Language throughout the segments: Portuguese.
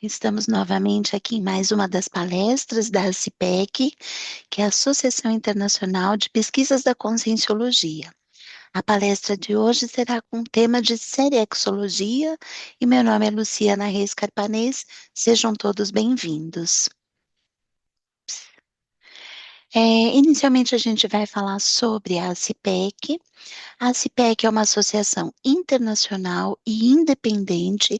Estamos novamente aqui em mais uma das palestras da ACIPEC, que é a Associação Internacional de Pesquisas da Conscienciologia. A palestra de hoje será com o tema de Serexologia e meu nome é Luciana Reis Carpanês. Sejam todos bem-vindos. Inicialmente a gente vai falar sobre a ACIPEC. A ACIPEC é uma associação internacional e independente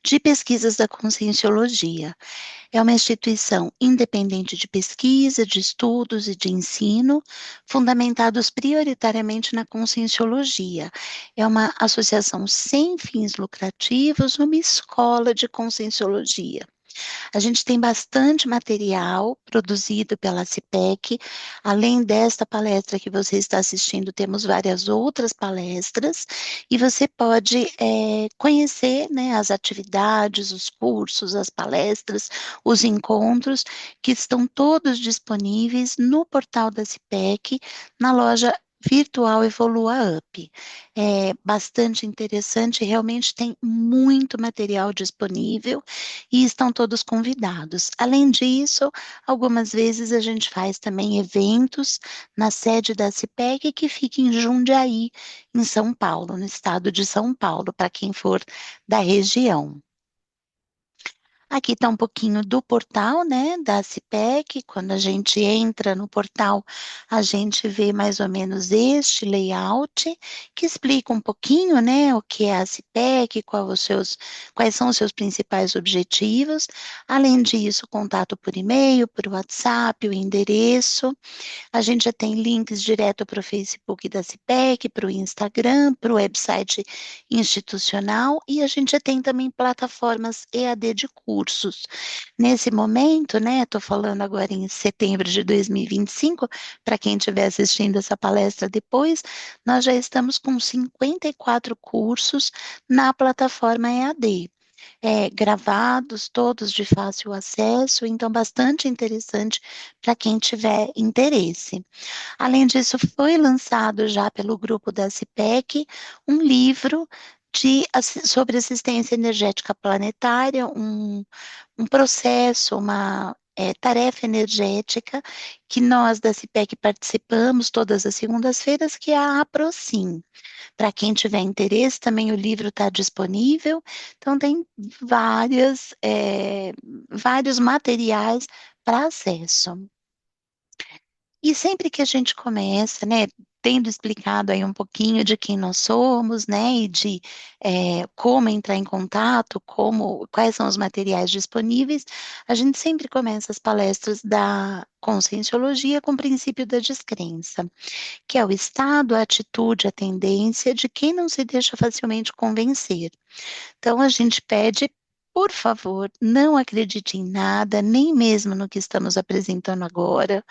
de pesquisas da conscienciologia. É uma instituição independente de pesquisa, de estudos e de ensino, fundamentados prioritariamente na conscienciologia. É uma associação sem fins lucrativos, uma escola de conscienciologia. A gente tem bastante material produzido pela CIPEC. Além desta palestra que você está assistindo, temos várias outras palestras, e você pode conhecer, né, as atividades, os cursos, as palestras, os encontros, que estão todos disponíveis no portal da CIPEC, na loja virtual Evolua Up. É bastante interessante, realmente tem muito material disponível e estão todos convidados. Além disso, algumas vezes a gente faz também eventos na sede da CIPEC, que fica em Jundiaí, em São Paulo, no estado de São Paulo, para quem for da região. Aqui está um pouquinho do portal, né, da CIPEC. Quando a gente entra no portal, a gente vê mais ou menos este layout, que explica um pouquinho, né, o que é a CIPEC, quais são os seus principais objetivos. Além disso, contato por e-mail, por WhatsApp, o endereço. A gente já tem links direto para o Facebook da CIPEC, para o Instagram, para o website institucional, e a gente já tem também plataformas EAD de cursos. Nesse momento, né, estou falando agora em setembro de 2025, para quem estiver assistindo essa palestra depois, nós já estamos com 54 cursos na plataforma EAD. Gravados, todos de fácil acesso, então bastante interessante para quem tiver interesse. Além disso, foi lançado já pelo grupo da CIPEC um livro sobre assistência energética planetária, um processo, uma tarefa energética que nós da CIPEC participamos todas as segundas-feiras, que é a APROCIM. Para quem tiver interesse, também o livro está disponível, então tem vários materiais para acesso. E sempre que a gente começa, né, tendo explicado aí um pouquinho de quem nós somos, né, e de como entrar em contato, quais são os materiais disponíveis, a gente sempre começa as palestras da Conscienciologia com o princípio da descrença, que é o estado, a atitude, a tendência de quem não se deixa facilmente convencer. Então, a gente pede, por favor, não acredite em nada, nem mesmo no que estamos apresentando agora.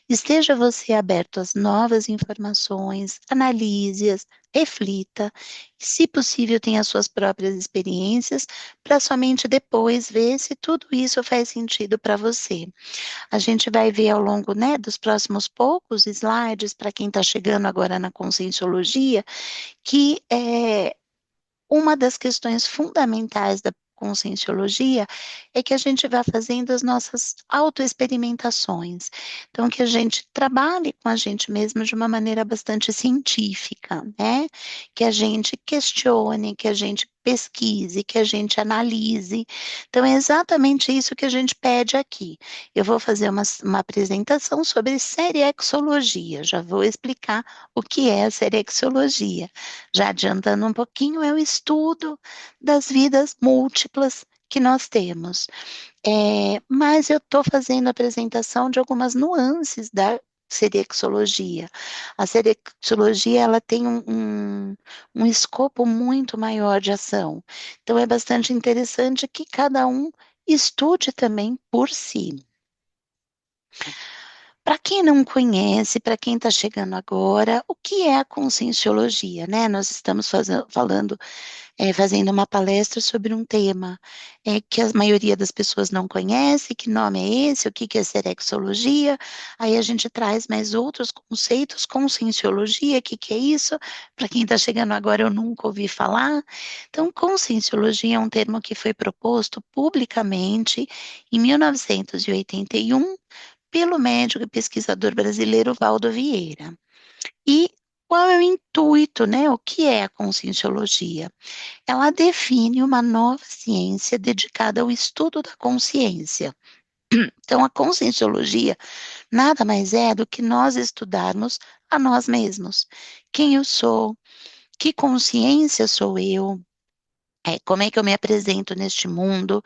Esteja você aberto às novas informações, analise-as, reflita, e, se possível, tenha suas próprias experiências, para somente depois ver se tudo isso faz sentido para você. A gente vai ver ao longo, né, dos próximos poucos slides, para quem está chegando agora na Conscienciologia, que uma das questões fundamentais da conscienciologia é que a gente vá fazendo as nossas autoexperimentações. Então, que a gente trabalhe com a gente mesmo de uma maneira bastante científica, né? Que a gente questione, que a gente pesquise, que a gente analise. Então, é exatamente isso que a gente pede aqui. Eu vou fazer uma apresentação sobre serexologia, já vou explicar o que é a serexologia. Já adiantando um pouquinho, é o estudo das vidas múltiplas que nós temos. Mas eu estou fazendo a apresentação de algumas nuances da serexologia. A serexologia, ela tem um escopo muito maior de ação. Então, é bastante interessante que cada um estude também por si. Para quem não conhece, para quem está chegando agora, o que é a conscienciologia, né? Nós estamos falando fazendo uma palestra sobre um tema que a maioria das pessoas não conhece, que nome é esse, o que que é serexologia, aí a gente traz mais outros conceitos, conscienciologia, o que que é isso? Para quem está chegando agora, eu nunca ouvi falar. Então, conscienciologia é um termo que foi proposto publicamente em 1981 pelo médico e pesquisador brasileiro Valdo Vieira. E qual é o intuito, né? O que é a conscienciologia? Ela define uma nova ciência dedicada ao estudo da consciência. Então, a conscienciologia nada mais é do que nós estudarmos a nós mesmos. Quem eu sou, que consciência sou eu, como é que eu me apresento neste mundo,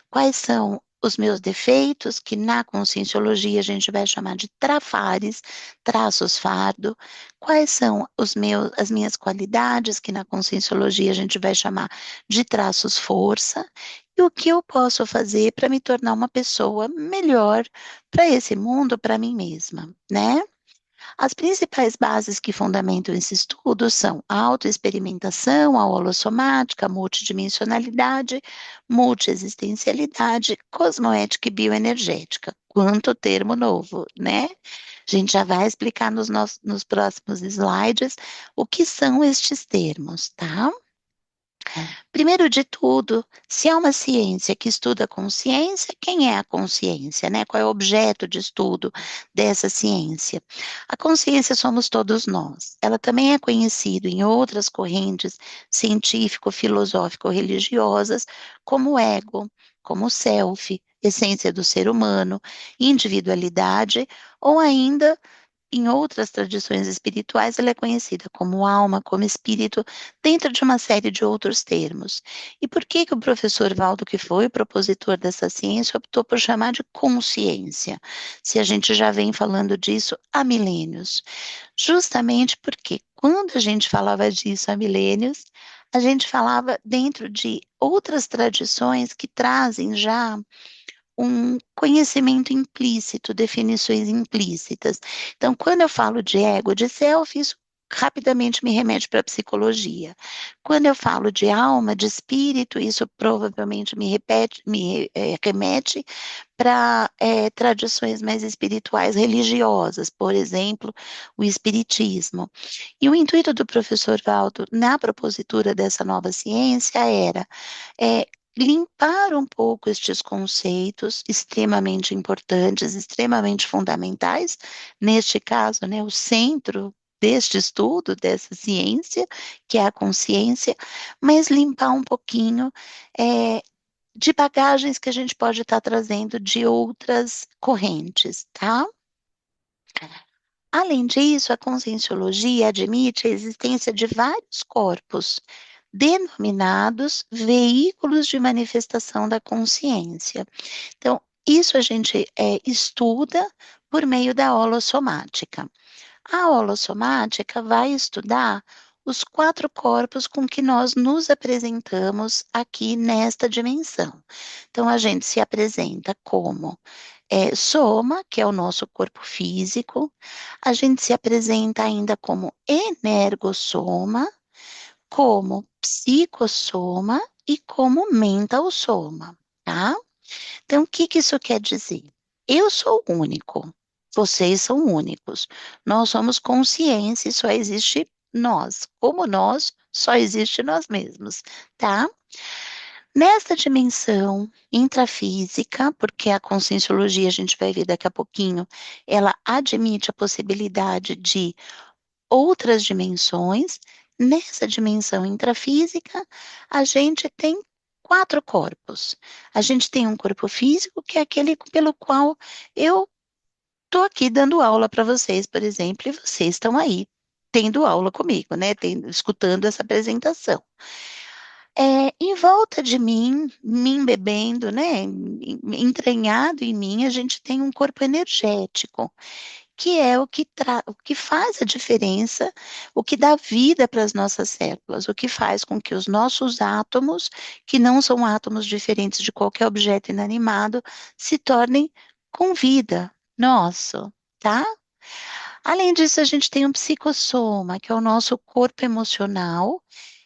quais são os meus defeitos, que na conscienciologia a gente vai chamar de trafares, traços fardo, quais são as minhas qualidades, que na conscienciologia a gente vai chamar de traços força, e o que eu posso fazer para me tornar uma pessoa melhor para esse mundo, para mim mesma, né? As principais bases que fundamentam esse estudo são a autoexperimentação, a holossomática, a multidimensionalidade, multiexistencialidade, cosmoética e bioenergética. Quanto termo novo, né? A gente já vai explicar nos próximos slides o que são estes termos, tá? Primeiro de tudo, se é uma ciência que estuda a consciência, quem é a consciência, né? Qual é o objeto de estudo dessa ciência? A consciência somos todos nós. Ela também é conhecida em outras correntes científico, filosófico, religiosas como ego, como self, essência do ser humano, individualidade ou ainda em outras tradições espirituais, ela é conhecida como alma, como espírito, dentro de uma série de outros termos. E por que que o professor Valdo, que foi o propositor dessa ciência, optou por chamar de consciência, se a gente já vem falando disso há milênios? Justamente porque quando a gente falava disso há milênios, a gente falava dentro de outras tradições que trazem já um conhecimento implícito, definições implícitas. Então, quando eu falo de ego, de self, isso rapidamente me remete para a psicologia. Quando eu falo de alma, de espírito, isso provavelmente remete para tradições mais espirituais, religiosas, por exemplo, o espiritismo. E o intuito do professor Valdo na propositura dessa nova ciência era é, limpar um pouco estes conceitos extremamente importantes, extremamente fundamentais, neste caso, né, o centro deste estudo, dessa ciência, que é a consciência, mas limpar um pouquinho de bagagens que a gente pode estar trazendo de outras correntes, tá? Além disso, a conscienciologia admite a existência de vários corpos, denominados veículos de manifestação da consciência. Então, isso a gente estuda por meio da holossomática. A holossomática vai estudar os quatro corpos com que nós nos apresentamos aqui nesta dimensão. Então, a gente se apresenta como soma, que é o nosso corpo físico, a gente se apresenta ainda como energossoma, como psicossoma e como mentalsoma, tá? Então, o que que isso quer dizer? Eu sou único, vocês são únicos. Nós somos consciência e só existe nós. Como nós, só existe nós mesmos, tá? Nessa dimensão intrafísica, porque a conscienciologia, a gente vai ver daqui a pouquinho, ela admite a possibilidade de outras dimensões. Nessa dimensão intrafísica, a gente tem quatro corpos. A gente tem um corpo físico, que é aquele pelo qual eu estou aqui dando aula para vocês, por exemplo, e vocês estão aí tendo aula comigo, né? Escutando essa apresentação. Em volta de mim, me embebendo, né? Entranhado em mim, a gente tem um corpo energético que é o que faz a diferença, o que dá vida para as nossas células, o que faz com que os nossos átomos, que não são átomos diferentes de qualquer objeto inanimado, se tornem com vida. Nossa, tá? Além disso, a gente tem um psicossoma, que é o nosso corpo emocional,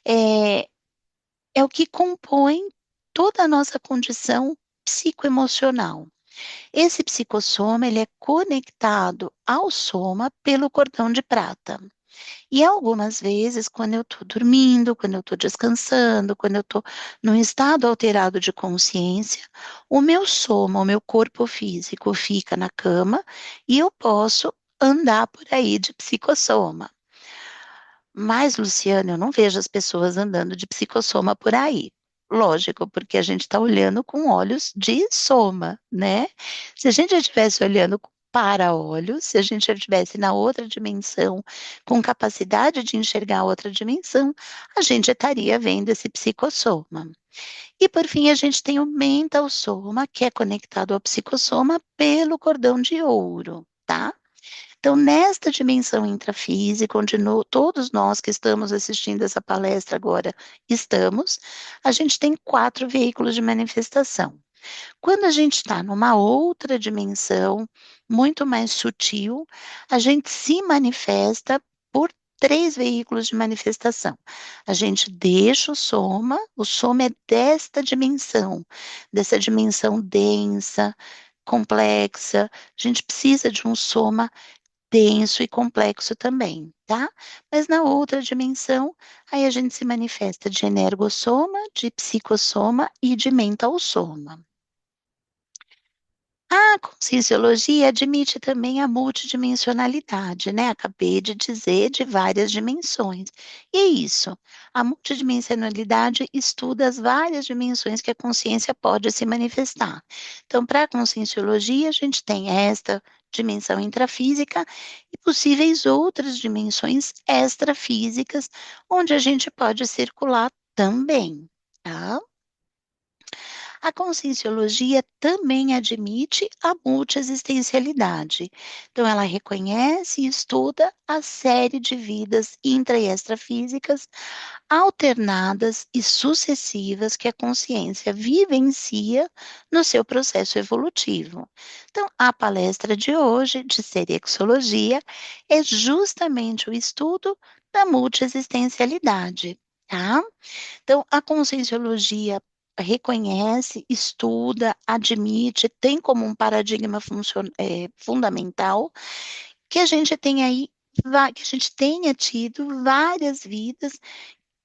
é, é o que compõe toda a nossa condição psicoemocional. Esse psicossoma, ele é conectado ao soma pelo cordão de prata. E algumas vezes, quando eu estou dormindo, quando eu estou descansando, quando eu estou num estado alterado de consciência, o meu soma, o meu corpo físico fica na cama e eu posso andar por aí de psicossoma. Mas, Luciana, eu não vejo as pessoas andando de psicossoma por aí. Lógico, porque a gente está olhando com olhos de soma, né? Se a gente já estivesse olhando para olhos, se a gente já estivesse na outra dimensão, com capacidade de enxergar outra dimensão, a gente estaria vendo esse psicossoma. E por fim, a gente tem o mental soma, que é conectado ao psicossoma pelo cordão de ouro, tá? Então, nesta dimensão intrafísica, onde todos nós que estamos assistindo essa palestra agora estamos, a gente tem 4 veículos de manifestação. Quando a gente está numa outra dimensão, muito mais sutil, a gente se manifesta por 3 veículos de manifestação. A gente deixa o soma é desta dimensão, dessa dimensão densa, complexa. A gente precisa de um soma denso e complexo também, tá? Mas na outra dimensão, aí a gente se manifesta de energossoma, de psicossoma e de mentalsoma. A conscienciologia admite também a multidimensionalidade, né? Acabei de dizer de várias dimensões. E é isso. A multidimensionalidade estuda as várias dimensões que a consciência pode se manifestar. Então, para a conscienciologia, a gente tem esta dimensão intrafísica e possíveis outras dimensões extrafísicas, onde a gente pode circular também, tá? A conscienciologia também admite a multiexistencialidade. Então, ela reconhece e estuda a série de vidas intra e extrafísicas alternadas e sucessivas que a consciência vivencia no seu processo evolutivo. Então, a palestra de hoje, de Serexologia, é justamente o estudo da multiexistencialidade, tá? Então, a conscienciologia reconhece, estuda, admite, tem como um paradigma fundamental que a gente tem aí, que a gente tenha tido várias vidas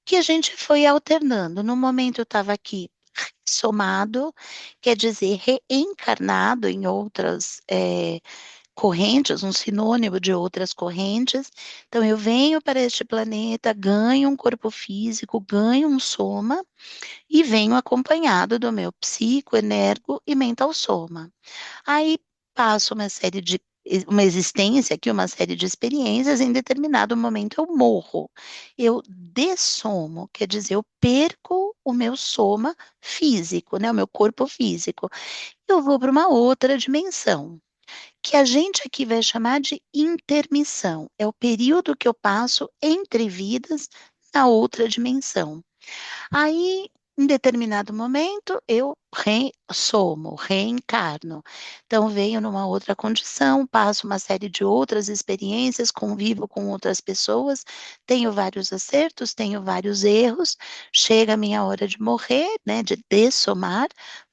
que a gente foi alternando. No momento eu estava aqui somado, quer dizer, reencarnado em outras correntes, um sinônimo de outras correntes. Então, eu venho para este planeta, ganho um corpo físico, ganho um soma, e venho acompanhado do meu psico, energo e mental soma. Aí passo uma existência aqui, uma série de experiências, em determinado momento eu morro. Eu dessomo, quer dizer, eu perco o meu soma físico, né, o meu corpo físico. Eu vou para uma outra dimensão, que a gente aqui vai chamar de intermissão. É o período que eu passo entre vidas na outra dimensão. Aí, em determinado momento, eu ressomo, reencarno. Então, venho numa outra condição, passo uma série de outras experiências, convivo com outras pessoas, tenho vários acertos, tenho vários erros, chega a minha hora de morrer, né, de dessomar,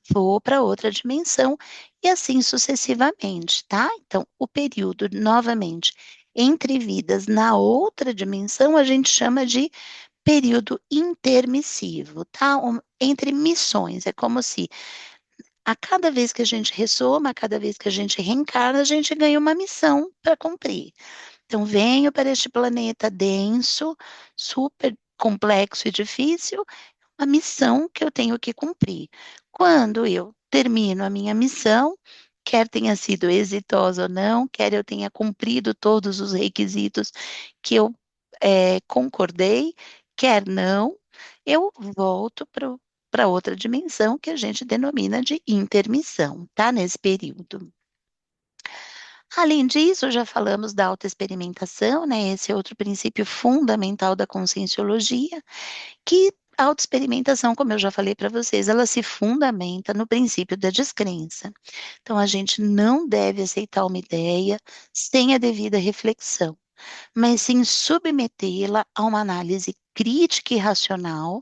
vou para outra dimensão e assim sucessivamente, tá? Então, o período, novamente, entre vidas na outra dimensão, a gente chama de período intermissivo, tá? Entre missões, é como se a cada vez que a gente ressoma, a cada vez que a gente reencarna, a gente ganha uma missão para cumprir. Então, venho para este planeta denso, super complexo e difícil, a missão que eu tenho que cumprir. Quando eu termino a minha missão, quer tenha sido exitosa ou não, quer eu tenha cumprido todos os requisitos que eu concordei, quer não, eu volto para outra dimensão que a gente denomina de intermissão, tá? Nesse período. Além disso, já falamos da autoexperimentação, né? Esse é outro princípio fundamental da conscienciologia, que a autoexperimentação, como eu já falei para vocês, ela se fundamenta no princípio da descrença. Então, a gente não deve aceitar uma ideia sem a devida reflexão, mas sim submetê-la a uma análise crítica e racional,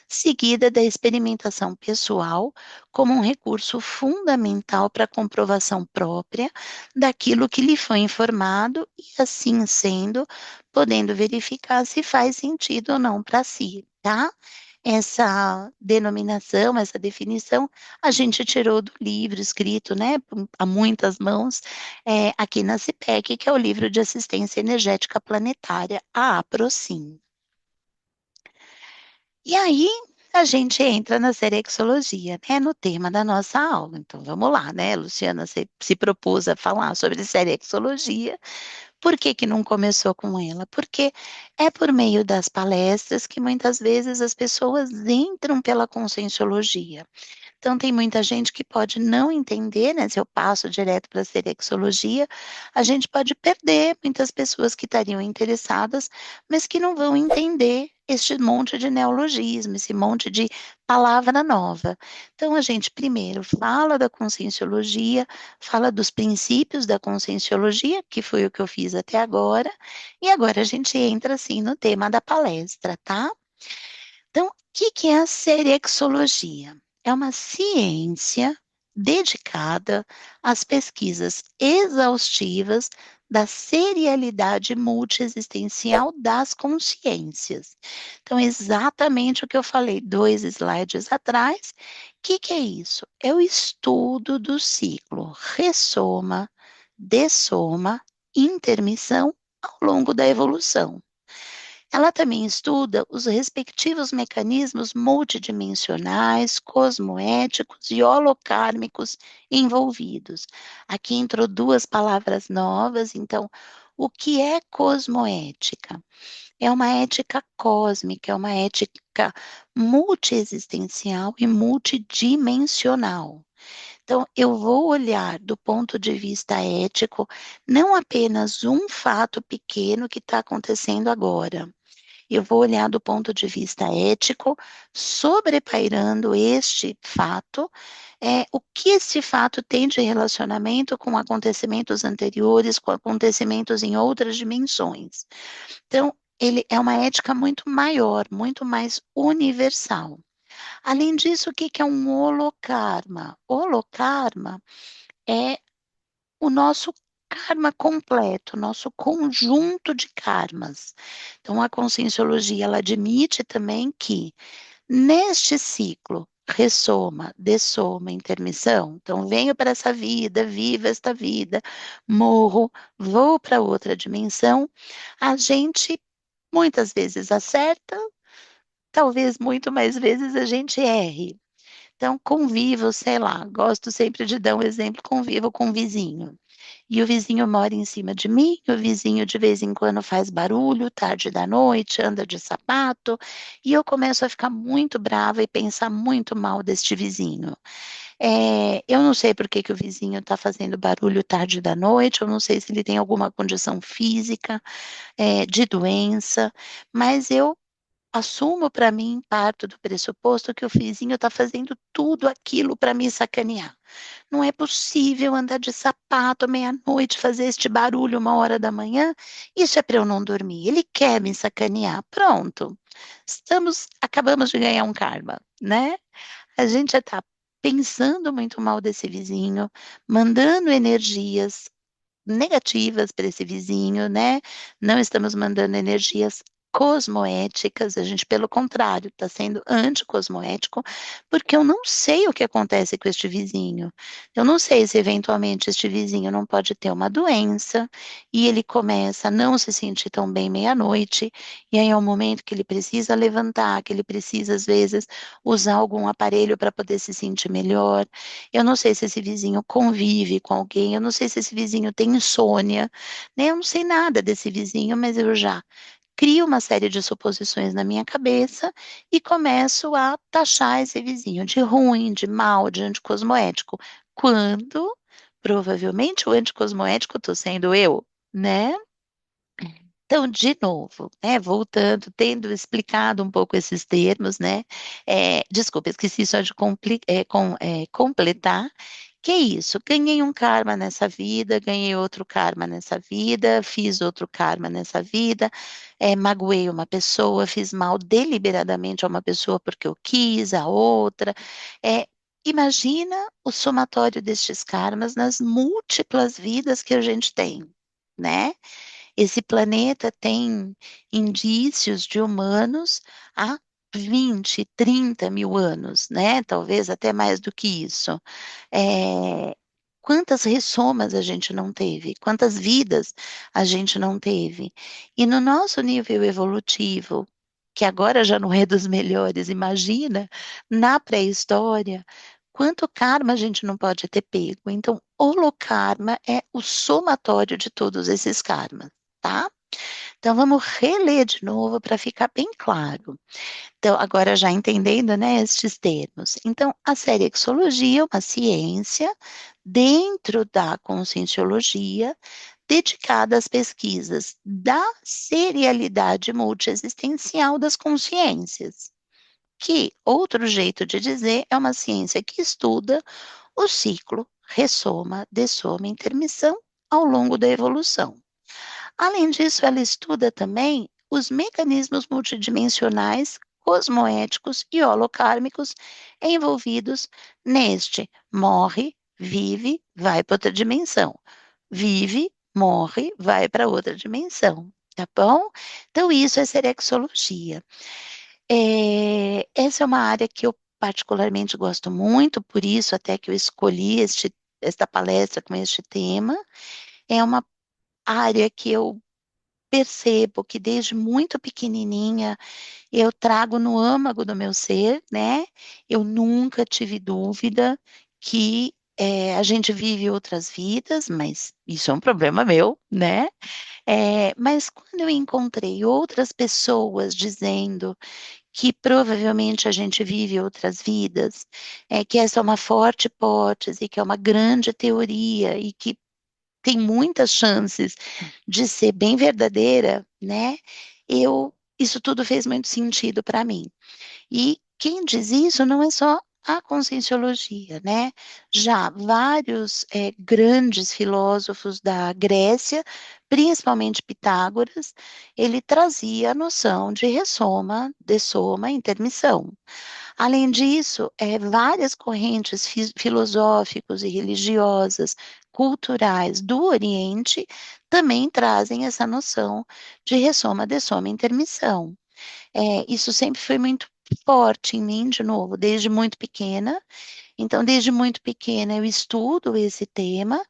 seguida da experimentação pessoal, como um recurso fundamental para a comprovação própria daquilo que lhe foi informado e, assim sendo, podendo verificar se faz sentido ou não para si, tá? Essa denominação, essa definição, a gente tirou do livro escrito, né, a muitas mãos, aqui na CIPEC, que é o livro de assistência energética planetária, a APROCIM. E aí, a gente entra na serexologia, né, no tema da nossa aula. Então, vamos lá, né? Luciana se propôs a falar sobre serexologia. Por que que não começou com ela? Porque é por meio das palestras que muitas vezes as pessoas entram pela conscienciologia. Então, tem muita gente que pode não entender, né? Se eu passo direto para a serexologia, a gente pode perder muitas pessoas que estariam interessadas, mas que não vão entender este monte de neologismo, esse monte de palavra nova. Então, a gente primeiro fala da conscienciologia, fala dos princípios da conscienciologia, que foi o que eu fiz até agora, e agora a gente entra, assim, no tema da palestra, tá? Então, o que que é a serexologia? É uma ciência dedicada às pesquisas exaustivas da serialidade multiexistencial das consciências. Então, exatamente o que eu falei 2 slides atrás. O que que é isso? É o estudo do ciclo ressoma, dessoma, intermissão ao longo da evolução. Ela também estuda os respectivos mecanismos multidimensionais, cosmoéticos e holocármicos envolvidos. Aqui entrou 2 palavras novas, então, o que é cosmoética? É uma ética cósmica, é uma ética multiexistencial e multidimensional. Então, eu vou olhar do ponto de vista ético, não apenas um fato pequeno que está acontecendo agora. Eu vou olhar do ponto de vista ético, sobrepairando este fato, o que esse fato tem de relacionamento com acontecimentos anteriores, com acontecimentos em outras dimensões. Então, ele é uma ética muito maior, muito mais universal. Além disso, o que que é um holokarma? Holokarma é o nosso karma completo, nosso conjunto de karmas. Então, a conscienciologia, ela admite também que, neste ciclo, ressoma, dessoma, intermissão, então venho para essa vida, vivo esta vida, morro, vou para outra dimensão, a gente muitas vezes acerta, talvez muito mais vezes a gente erre. Então, convivo, sei lá, gosto sempre de dar um exemplo, convivo com o vizinho. E o vizinho mora em cima de mim, o vizinho de vez em quando faz barulho, tarde da noite, anda de sapato, e eu começo a ficar muito brava e pensar muito mal deste vizinho. Eu não sei por que que o vizinho está fazendo barulho tarde da noite, eu não sei se ele tem alguma condição física, de doença, mas eu assumo para mim, parto do pressuposto que o vizinho está fazendo tudo aquilo para me sacanear. Não é possível andar de sapato meia-noite, fazer este barulho 1 hora da manhã. Isso é para eu não dormir. Ele quer me sacanear. Pronto. Acabamos de ganhar um karma, né? A gente já está pensando muito mal desse vizinho, mandando energias negativas para esse vizinho, né? Não estamos mandando energias cosmoéticas, a gente, pelo contrário, está sendo anticosmoético, porque eu não sei o que acontece com este vizinho. Eu não sei se eventualmente este vizinho não pode ter uma doença e ele começa a não se sentir tão bem meia-noite, e aí é o momento que ele precisa levantar, que ele precisa, às vezes, usar algum aparelho para poder se sentir melhor. Eu não sei se esse vizinho convive com alguém, eu não sei se esse vizinho tem insônia, né? Eu não sei nada desse vizinho, mas eu já crio uma série de suposições na minha cabeça e começo a taxar esse vizinho de ruim, de mal, de anticosmoético, quando provavelmente o anticosmoético estou sendo eu, né? Então, de novo, né, voltando, tendo explicado um pouco esses termos, né, desculpa, esqueci só de completar, que é isso, ganhei um karma nessa vida, ganhei outro karma nessa vida, fiz outro karma nessa vida, magoei uma pessoa, fiz mal deliberadamente a uma pessoa porque eu quis, a outra, é, imagina o somatório destes karmas nas múltiplas vidas que a gente tem, né? Esse planeta tem indícios de humanos há 20, 30 mil anos, né? Talvez até mais do que isso. É, quantas ressomas a gente não teve? Quantas vidas a gente não teve? E no nosso nível evolutivo, que agora já não é dos melhores, imagina, na pré-história, quanto karma a gente não pode ter pego? Então, holokarma é o somatório de todos esses karmas, tá? Então, vamos reler de novo para ficar bem claro. Então, agora já entendendo, né, estes termos. Então, a serexologia é uma ciência dentro da conscienciologia dedicada às pesquisas da serialidade multiexistencial das consciências, que, outro jeito de dizer, é uma ciência que estuda o ciclo ressoma, dessoma, intermissão ao longo da evolução. Além disso, ela estuda também os mecanismos multidimensionais, cosmoéticos e holocármicos envolvidos neste morre, vive, vai para outra dimensão. Vive, morre, vai para outra dimensão. Tá bom? Então, isso é serexologia. Essa é uma área que eu particularmente gosto muito, por isso até que eu escolhi esta palestra com este tema. É uma área que eu percebo que desde muito pequenininha eu trago no âmago do meu ser, né? Eu nunca tive dúvida que a gente vive outras vidas, mas isso é um problema meu, né? Mas quando eu encontrei outras pessoas dizendo que provavelmente a gente vive outras vidas, que essa é uma forte hipótese, que é uma grande teoria e que tem muitas chances de ser bem verdadeira, né? Isso tudo fez muito sentido para mim. E quem diz isso não é só a conscienciologia, né? Já vários grandes filósofos da Grécia, principalmente Pitágoras, ele trazia a noção de ressoma, dessoma, intermissão. Além disso, várias correntes filosóficas e religiosas, culturais do Oriente também trazem essa noção de ressoma, dessoma, intermissão. Isso sempre foi muito forte em mim, de novo, desde muito pequena. Então, desde muito pequena, eu estudo esse tema,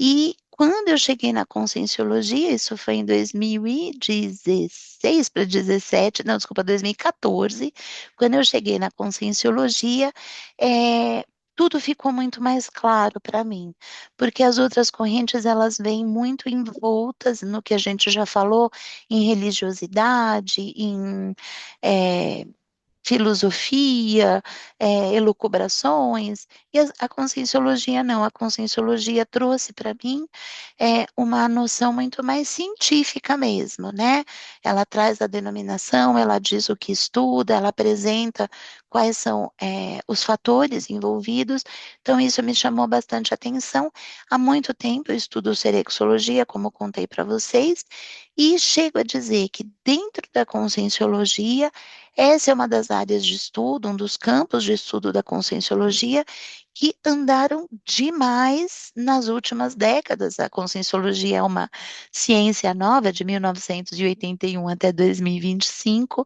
e quando eu cheguei na Conscienciologia, isso foi em 2016 para 17, não, desculpa, 2014, quando eu cheguei na Conscienciologia, tudo ficou muito mais claro para mim, porque as outras correntes, elas vêm muito envoltas no que a gente já falou, em religiosidade, em é, filosofia, elucubrações, e a conscienciologia não, a conscienciologia trouxe para mim uma noção muito mais científica mesmo, né? Ela traz a denominação, ela diz o que estuda, ela apresenta quais são os fatores envolvidos, então isso me chamou bastante atenção. Há muito tempo eu estudo serexologia, como contei para vocês, e chego a dizer que dentro da conscienciologia, essa é uma das áreas de estudo, um dos campos de estudo da conscienciologia, que andaram demais nas últimas décadas. A conscienciologia é uma ciência nova, de 1981 até 2025,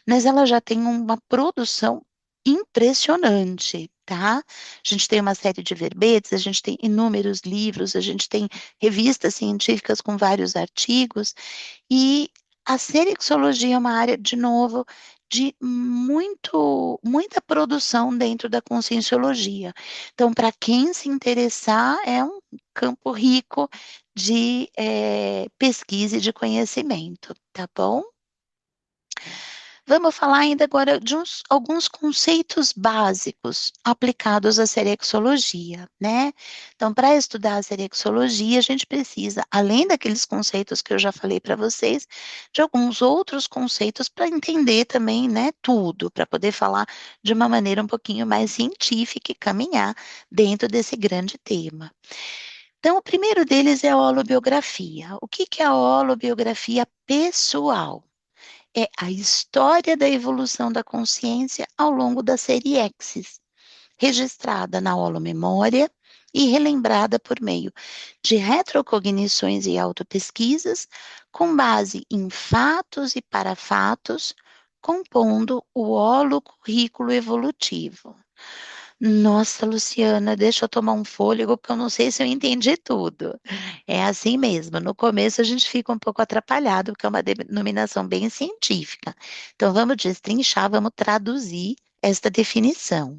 mas ela já tem uma produção impressionante. Tá? A gente tem uma série de verbetes, a gente tem inúmeros livros, a gente tem revistas científicas com vários artigos, e a serexologia é uma área, de novo, de muita produção dentro da conscienciologia. Então, para quem se interessar, é um campo rico de pesquisa e de conhecimento, tá bom? Vamos falar ainda agora de alguns conceitos básicos aplicados à serexologia, né? Então, para estudar a serexologia, a gente precisa, além daqueles conceitos que eu já falei para vocês, de alguns outros conceitos para entender também, né, tudo, para poder falar de uma maneira um pouquinho mais científica e caminhar dentro desse grande tema. Então, o primeiro deles é a holobiografia. O que que é a holobiografia pessoal? É a história da evolução da consciência ao longo da série Exis, registrada na holomemória e relembrada por meio de retrocognições e autopesquisas, com base em fatos e parafatos, compondo o holocurrículo evolutivo. Nossa, Luciana, deixa eu tomar um fôlego, porque eu não sei se eu entendi tudo. É assim mesmo. No começo a gente fica um pouco atrapalhado, porque é uma denominação bem científica. Então vamos destrinchar, vamos traduzir esta definição.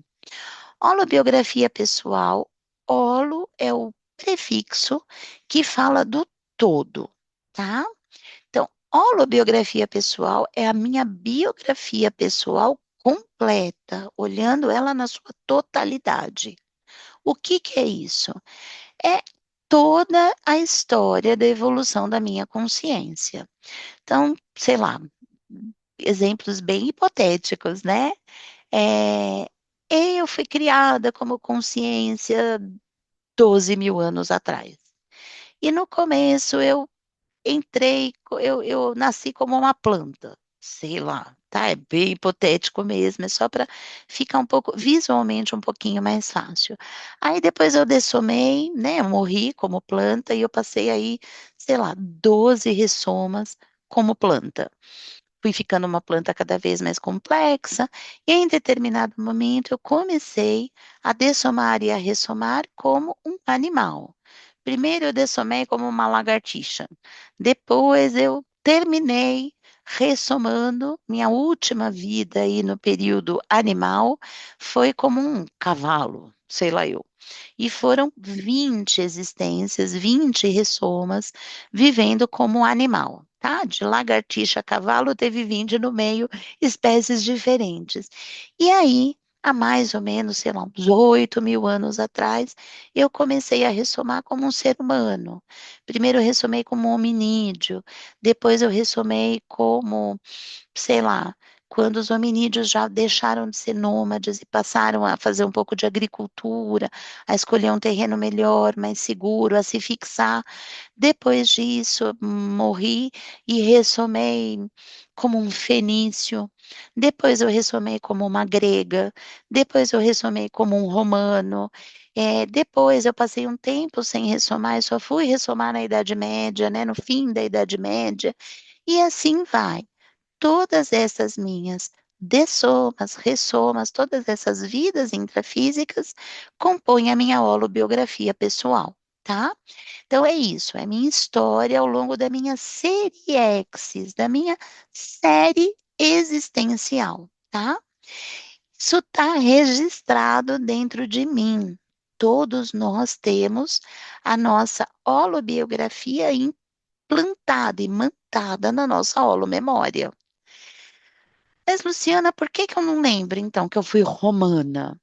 Holobiografia pessoal, holo é o prefixo que fala do todo, tá? Então, holobiografia pessoal é a minha biografia pessoal completa, olhando ela na sua totalidade. O que que é isso? É toda a história da evolução da minha consciência. Então, sei lá, exemplos bem hipotéticos, né? É, eu fui criada como consciência 12 mil anos atrás. E no começo eu entrei, eu nasci como uma planta, sei lá, tá? É bem hipotético mesmo, é só para ficar um pouco, visualmente um pouquinho mais fácil. Aí depois eu dessomei, né? Eu morri como planta e eu passei aí, sei lá, 12 ressomas como planta. Fui ficando uma planta cada vez mais complexa, e em determinado momento eu comecei a dessomar e a ressomar como um animal. Primeiro eu dessomei como uma lagartixa, depois eu terminei ressomando, minha última vida aí no período animal foi como um cavalo, sei lá eu. E foram 20 existências, 20 ressomas, vivendo como animal, tá? De lagartixa a cavalo, teve 20 no meio, espécies diferentes. E aí, há mais ou menos, sei lá, uns 8 mil anos atrás, eu comecei a ressomar como um ser humano. Primeiro eu ressomei como um hominídeo, depois eu ressomei como, sei lá, quando os hominídeos já deixaram de ser nômades e passaram a fazer um pouco de agricultura, a escolher um terreno melhor, mais seguro, a se fixar. Depois disso, morri e ressomei como um fenício. Depois eu ressomei como uma grega. Depois eu ressomei como um romano. Depois eu passei um tempo sem ressomar, eu só fui ressomar na Idade Média, né, no fim da Idade Média, e assim vai. Todas essas minhas dessomas, ressomas, todas essas vidas intrafísicas compõem a minha holobiografia pessoal, tá? Então é isso, é minha história ao longo da minha seriexis, da minha série existencial, tá? Isso está registrado dentro de mim. Todos nós temos a nossa holobiografia implantada, imantada na nossa holomemória. Mas, Luciana, por que que eu não lembro, então, que eu fui romana,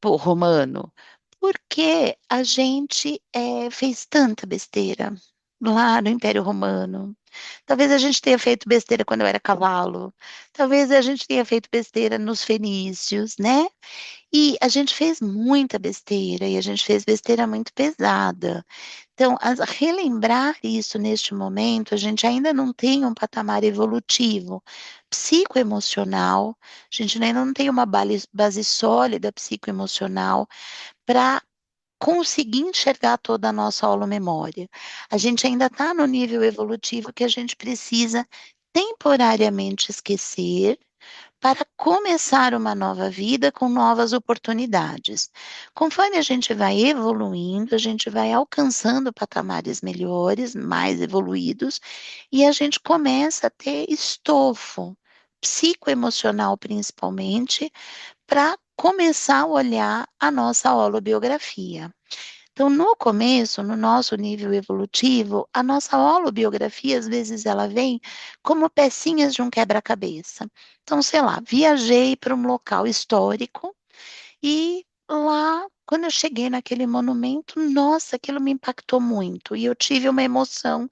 pô, romano? Porque a gente fez tanta besteira lá no Império Romano. Talvez a gente tenha feito besteira quando eu era cavalo. Talvez a gente tenha feito besteira nos fenícios, né? E a gente fez muita besteira, e a gente fez besteira muito pesada. Então, relembrar isso neste momento, a gente ainda não tem um patamar evolutivo psicoemocional, a gente ainda não tem uma base sólida psicoemocional para conseguir enxergar toda a nossa holomemória. A gente ainda está no nível evolutivo que a gente precisa temporariamente esquecer para começar uma nova vida com novas oportunidades. Conforme a gente vai evoluindo, a gente vai alcançando patamares melhores, mais evoluídos, e a gente começa a ter estofo psicoemocional, principalmente, para começar a olhar a nossa holobiografia. Então, no começo, no nosso nível evolutivo, a nossa holobiografia, às vezes, ela vem como pecinhas de um quebra-cabeça. Então, sei lá, viajei para um local histórico e lá, quando eu cheguei naquele monumento, nossa, aquilo me impactou muito e eu tive uma emoção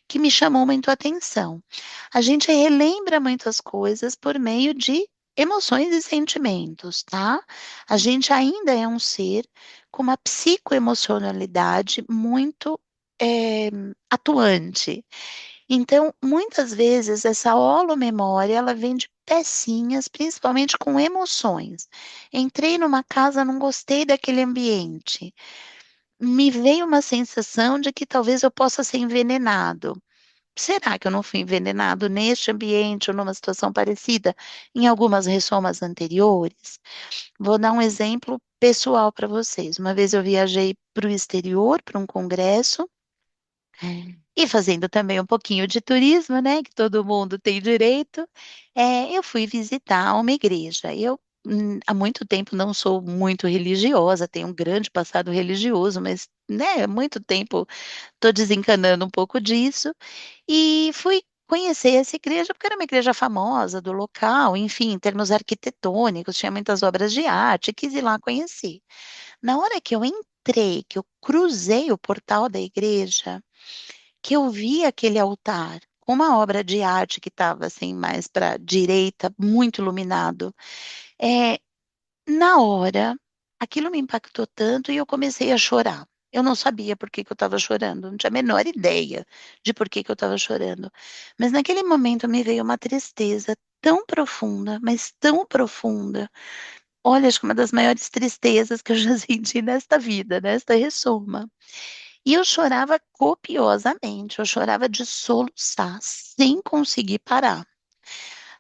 que me chamou muito a atenção. A gente relembra muitas coisas por meio de emoções e sentimentos, tá? A gente ainda é um ser com uma psicoemocionalidade muito atuante. Então, muitas vezes, essa holomemória, ela vem de pecinhas, principalmente com emoções. Entrei numa casa, não gostei daquele ambiente. Me veio uma sensação de que talvez eu possa ser envenenado. Será que eu não fui envenenado neste ambiente ou numa situação parecida em algumas ressomas anteriores? Vou dar um exemplo pessoal para vocês. Uma vez eu viajei para o exterior, para um congresso, e fazendo também um pouquinho de turismo, né, que todo mundo tem direito, eu fui visitar uma igreja. Eu, há muito tempo não sou muito religiosa, tenho um grande passado religioso, mas, né, há muito tempo estou desencanando um pouco disso, e fui conhecer essa igreja, porque era uma igreja famosa do local, enfim, em termos arquitetônicos, tinha muitas obras de arte, quis ir lá conhecer. Na hora que eu entrei, que eu cruzei o portal da igreja, que eu vi aquele altar, uma obra de arte que estava assim mais para a direita, muito iluminado. É, na hora, aquilo me impactou tanto e eu comecei a chorar. Eu não sabia por que que eu estava chorando, não tinha a menor ideia de por que que eu estava chorando. Mas naquele momento me veio uma tristeza tão profunda, mas tão profunda. Olha, acho que uma das maiores tristezas que eu já senti nesta vida, nesta ressoma. E eu chorava copiosamente, eu chorava de soluçar, sem conseguir parar.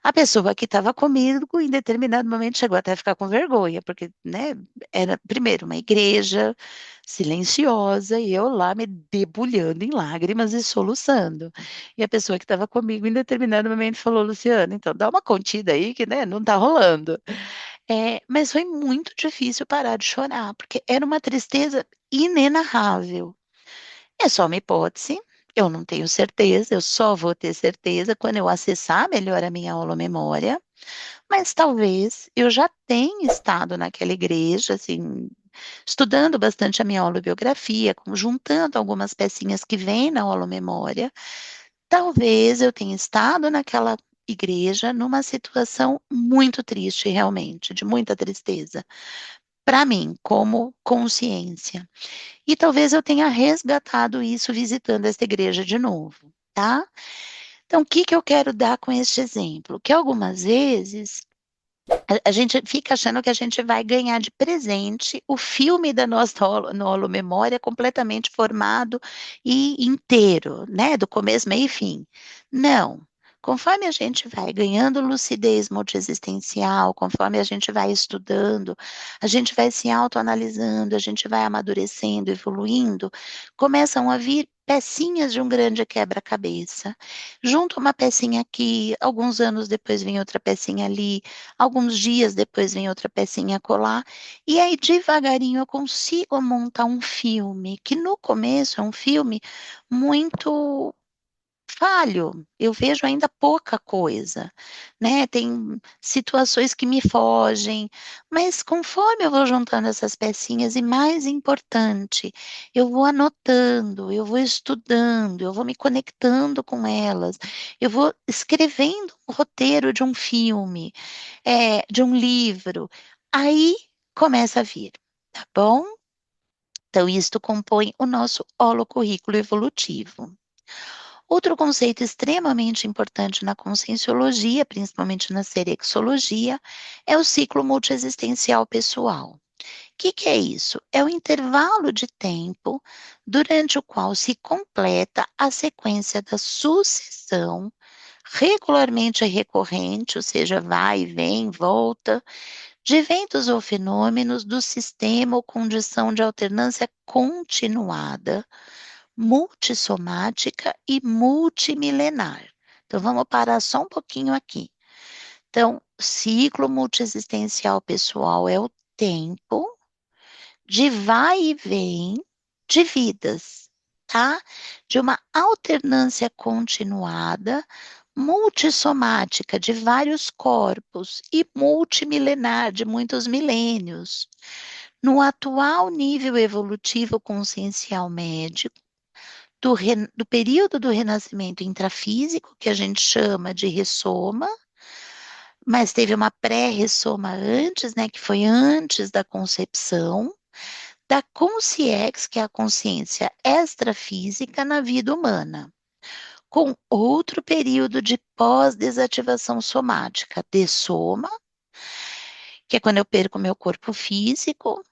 A pessoa que estava comigo, em determinado momento, chegou até a ficar com vergonha, porque, né, era, primeiro, uma igreja silenciosa, e eu lá me debulhando em lágrimas e soluçando. E a pessoa que estava comigo, em determinado momento, falou, Luciana, então dá uma contida aí, que, né, não está rolando. Mas foi muito difícil parar de chorar, porque era uma tristeza inenarrável. É só uma hipótese, eu não tenho certeza, eu só vou ter certeza quando eu acessar melhor a minha holomemória, mas talvez eu já tenha estado naquela igreja, assim, estudando bastante a minha holobiografia, juntando algumas pecinhas que vêm na holomemória, talvez eu tenha estado naquela igreja numa situação muito triste, realmente, de muita tristeza, para mim, como consciência. E talvez eu tenha resgatado isso visitando esta igreja de novo, tá? Então, o que que eu quero dar com este exemplo? Que algumas vezes a gente fica achando que a gente vai ganhar de presente o filme da nossa memória completamente formado e inteiro, né? Do começo, meio e fim. Não. Conforme a gente vai ganhando lucidez multiexistencial, conforme a gente vai estudando, a gente vai se autoanalisando, a gente vai amadurecendo, evoluindo, começam a vir pecinhas de um grande quebra-cabeça. Junto uma pecinha aqui, alguns anos depois vem outra pecinha ali, alguns dias depois vem outra pecinha colar, e aí devagarinho eu consigo montar um filme, que no começo é um filme muito falho, eu vejo ainda pouca coisa, né? Tem situações que me fogem, mas conforme eu vou juntando essas pecinhas, e mais importante, eu vou anotando, eu vou estudando, eu vou me conectando com elas, eu vou escrevendo um roteiro de um filme, de um livro, aí começa a vir, tá bom? Então, isto compõe o nosso holocurrículo evolutivo. Outro conceito extremamente importante na conscienciologia, principalmente na serexologia, é o ciclo multiexistencial pessoal. O que é isso? É o intervalo de tempo durante o qual se completa a sequência da sucessão regularmente recorrente, ou seja, vai e vem, volta, de eventos ou fenômenos do sistema ou condição de alternância continuada multissomática e multimilenar. Então, vamos parar só um pouquinho aqui. Então, ciclo multiexistencial pessoal é o tempo de vai e vem de vidas, tá? De uma alternância continuada, multissomática de vários corpos e multimilenar de muitos milênios. No atual nível evolutivo consciencial médio, do período do renascimento intrafísico, que a gente chama de ressoma, mas teve uma pré-ressoma antes, né, que foi antes da concepção, da consciex, que é a consciência extrafísica na vida humana, com outro período de pós-desativação somática, dessoma, que é quando eu perco meu corpo físico,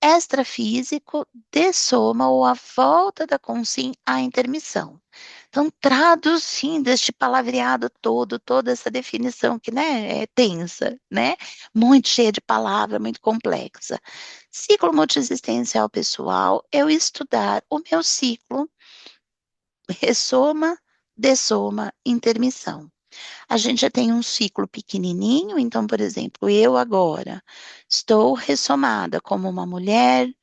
extrafísico, dessoma ou a volta da consciência à intermissão. Então, traduzindo este palavreado todo, toda essa definição que, né, é tensa, né, muito cheia de palavra, muito complexa. Ciclo multiexistencial pessoal, eu estudar o meu ciclo, ressoma, dessoma, intermissão. A gente já tem um ciclo pequenininho, então, por exemplo, eu agora estou ressomada como uma mulher,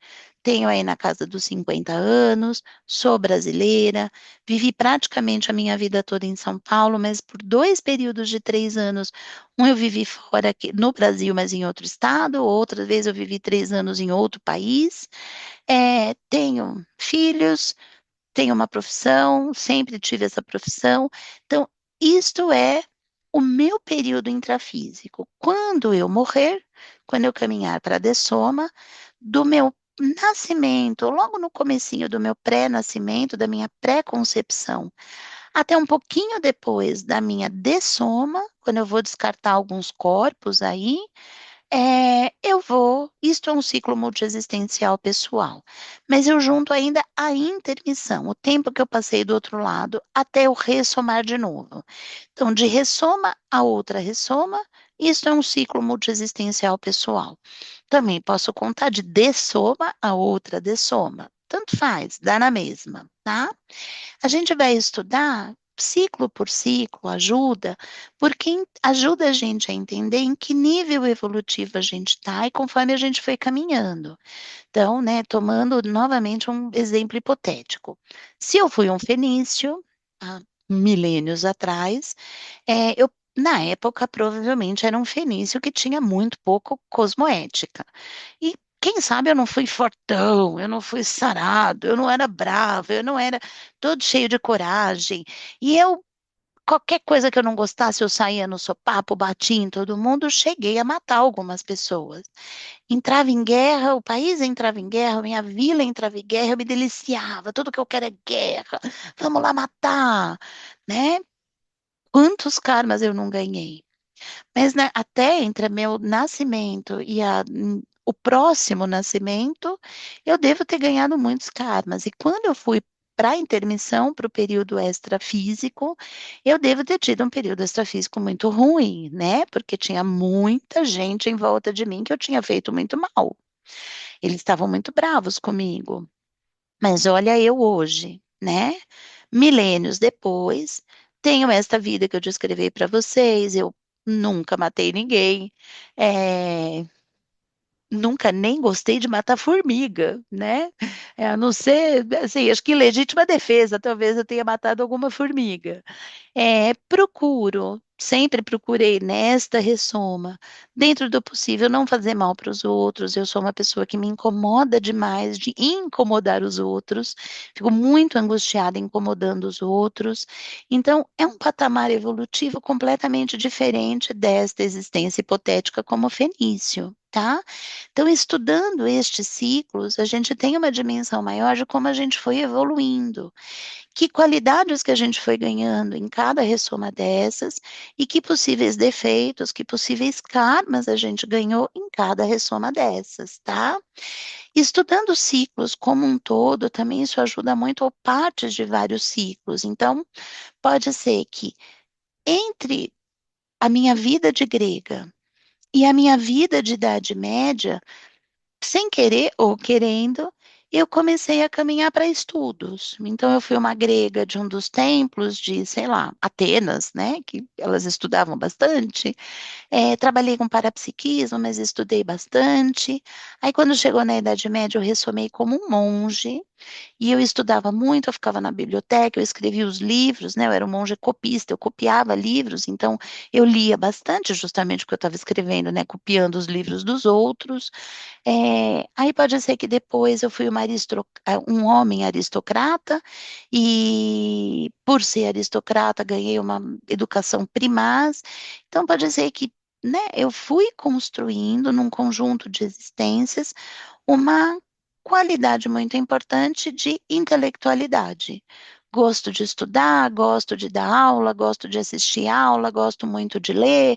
tenho aí na casa dos 50 anos, sou brasileira, vivi praticamente a minha vida toda em São Paulo, mas por dois períodos de 3 anos, um eu vivi fora aqui, no Brasil, mas em outro estado, outra vez eu vivi 3 anos em outro país, tenho filhos, tenho uma profissão, sempre tive essa profissão. Então, isto é o meu período intrafísico. Quando eu morrer, quando eu caminhar para a dessoma, do meu nascimento, logo no comecinho do meu pré-nascimento, da minha pré-concepção, até um pouquinho depois da minha dessoma, quando eu vou descartar alguns corpos aí, isto é um ciclo multiexistencial pessoal, mas eu junto ainda a intermissão, o tempo que eu passei do outro lado até eu ressomar de novo. Então, de ressoma a outra ressoma, isso é um ciclo multiexistencial pessoal. Também posso contar de dessoma a outra dessoma. Tanto faz, dá na mesma, tá? A gente vai estudar ciclo por ciclo, ajuda, porque ajuda a gente a entender em que nível evolutivo a gente está e conforme a gente foi caminhando. Então, né, tomando novamente um exemplo hipotético. Se eu fui um fenício, há milênios atrás, eu, na época, provavelmente era um fenício que tinha muito pouco cosmoética. E quem sabe eu não fui fortão, eu não fui sarado, eu não era bravo, eu não era todo cheio de coragem. E eu, qualquer coisa que eu não gostasse, eu saía no sopapo, batia em todo mundo, cheguei a matar algumas pessoas. Entrava em guerra, o país entrava em guerra, minha vila entrava em guerra, eu me deliciava, tudo que eu quero é guerra, vamos lá matar, né? Quantos karmas eu não ganhei? Mas né, até entre meu nascimento e o próximo nascimento, eu devo ter ganhado muitos karmas. E quando eu fui para a intermissão, para o período extrafísico, eu devo ter tido um período extrafísico muito ruim, né? Porque tinha muita gente em volta de mim que eu tinha feito muito mal. Eles estavam muito bravos comigo. Mas olha eu hoje, né? Milênios depois, tenho esta vida que eu descrevi para vocês. Eu nunca matei ninguém, nunca nem gostei de matar formiga, né? A não ser, assim, acho que em legítima defesa, talvez eu tenha matado alguma formiga. Sempre procurei nesta ressoma, dentro do possível, não fazer mal para os outros. Eu sou uma pessoa que me incomoda demais de incomodar os outros, fico muito angustiada incomodando os outros. Então, é um patamar evolutivo completamente diferente desta existência hipotética como fenício. Tá? Então, estudando estes ciclos, a gente tem uma dimensão maior de como a gente foi evoluindo, que qualidades que a gente foi ganhando em cada ressoma dessas e que possíveis defeitos, que possíveis karmas a gente ganhou em cada ressoma dessas, tá? Estudando ciclos como um todo, também isso ajuda muito ou partes de vários ciclos. Então, pode ser que entre a minha vida de grega e a minha vida de Idade Média, sem querer ou querendo, eu comecei a caminhar para estudos. Então, eu fui uma grega de um dos templos de, sei lá, Atenas, né, que elas estudavam bastante. Trabalhei com parapsiquismo, mas estudei bastante. Aí, quando chegou na Idade Média, eu ressomei como um monge. E eu estudava muito, eu ficava na biblioteca, eu escrevia os livros, né? Eu era um monge copista, eu copiava livros, então eu lia bastante justamente o que eu estava escrevendo, né? Copiando os livros dos outros. Aí pode ser que depois eu fui um homem aristocrata, e por ser aristocrata ganhei uma educação primaz. Então pode ser que, né, eu fui construindo num conjunto de existências uma qualidade muito importante de intelectualidade. Gosto de estudar, gosto de dar aula, gosto de assistir aula, gosto muito de ler.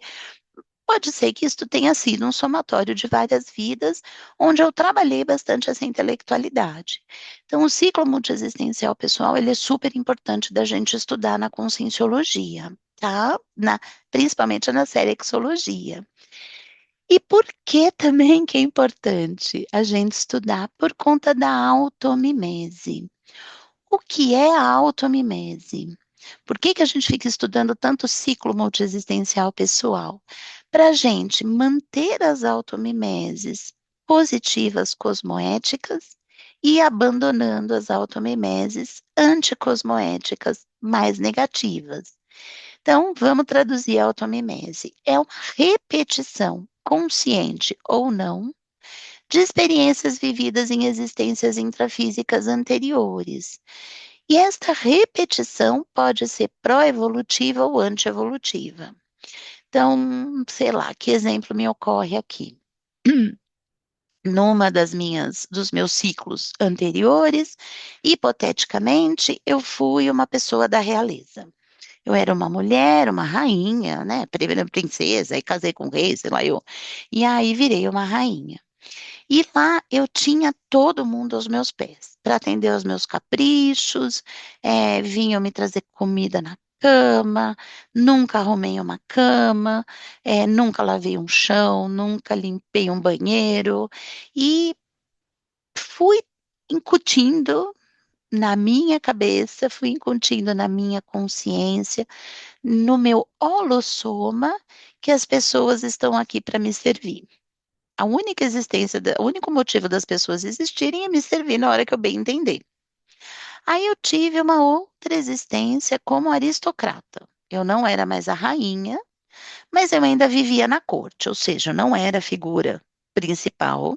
Pode ser que isto tenha sido um somatório de várias vidas, onde eu trabalhei bastante essa intelectualidade. Então, o ciclo multiexistencial pessoal, ele é super importante da gente estudar na conscienciologia, tá? Principalmente na série Exologia. E por que também que é importante a gente estudar? Por conta da automimese. O que é a automimese? Por que que a gente fica estudando tanto o ciclo multiexistencial pessoal? Para a gente manter as automimeses positivas cosmoéticas e abandonando as automimeses anticosmoéticas mais negativas. Então, vamos traduzir a automimese. É uma repetição, consciente ou não, de experiências vividas em existências intrafísicas anteriores. E esta repetição pode ser pró-evolutiva ou anti-evolutiva. Então, sei lá, que exemplo me ocorre aqui? Numa dos meus ciclos anteriores, hipoteticamente, eu fui uma pessoa da realeza. Eu era uma mulher, uma rainha, né? Primeira princesa, aí casei com o rei, sei lá eu. E aí virei uma rainha. E lá eu tinha todo mundo aos meus pés, para atender aos meus caprichos, vinham me trazer comida na cama, nunca arrumei uma cama, nunca lavei um chão, nunca limpei um banheiro, e fui incutindo na minha cabeça, fui incutindo na minha consciência, no meu holossoma, que as pessoas estão aqui para me servir. A única o único motivo das pessoas existirem é me servir na hora que eu bem entender. Aí eu tive uma outra existência como aristocrata. Eu não era mais a rainha, mas eu ainda vivia na corte, ou seja, eu não era a figura principal,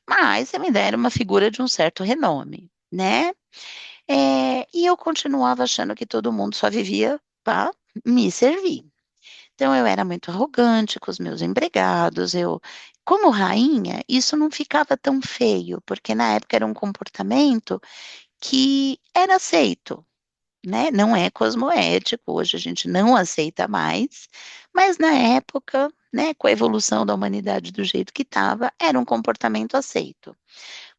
mas eu ainda era uma figura de um certo renome, né? E eu continuava achando que todo mundo só vivia para me servir. Então eu era muito arrogante com os meus empregados, como rainha, isso não ficava tão feio, porque na época era um comportamento que era aceito, né? Não é cosmoético, hoje a gente não aceita mais, mas na época, né, com a evolução da humanidade do jeito que estava, era um comportamento aceito.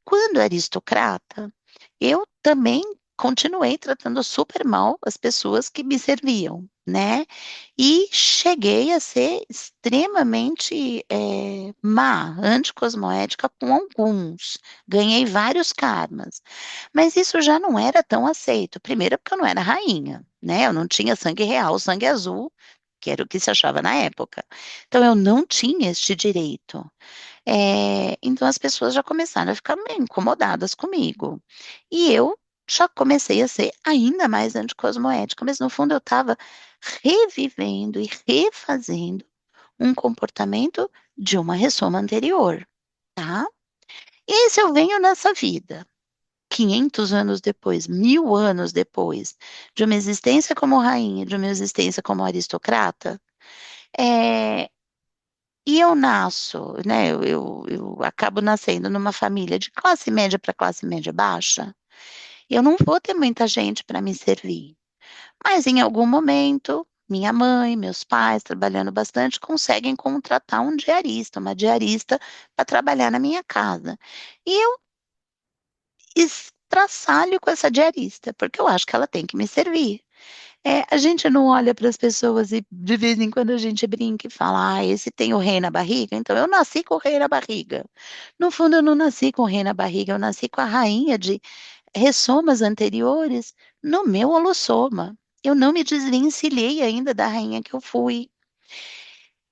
Quando aristocrata, eu também continuei tratando super mal as pessoas que me serviam, né? E cheguei a ser extremamente má, anticosmoética com alguns. Ganhei vários karmas. Mas isso já não era tão aceito. Primeiro, porque eu não era rainha, né? Eu não tinha sangue real, sangue azul, que era o que se achava na época. Então, eu não tinha este direito. Então as pessoas já começaram a ficar meio incomodadas comigo. E eu já comecei a ser ainda mais anticosmoética, mas no fundo eu estava revivendo e refazendo um comportamento de uma ressoma anterior, tá? E se eu venho nessa vida, 500 anos depois, 1000 anos depois, de uma existência como rainha, de uma existência como aristocrata, é, e eu nasço, né? Eu acabo nascendo numa família de classe média para classe média baixa. Eu não vou ter muita gente para me servir. Mas em algum momento, minha mãe, meus pais, trabalhando bastante, conseguem contratar um diarista, uma diarista, para trabalhar na minha casa. E eu estraçalho com essa diarista, porque eu acho que ela tem que me servir. A gente não olha para as pessoas e de vez em quando a gente brinca e fala, esse tem o rei na barriga, então eu nasci com o rei na barriga. No fundo, eu não nasci com o rei na barriga, eu nasci com a rainha de ressomas anteriores no meu holossoma. Eu não me desvencilhei ainda da rainha que eu fui.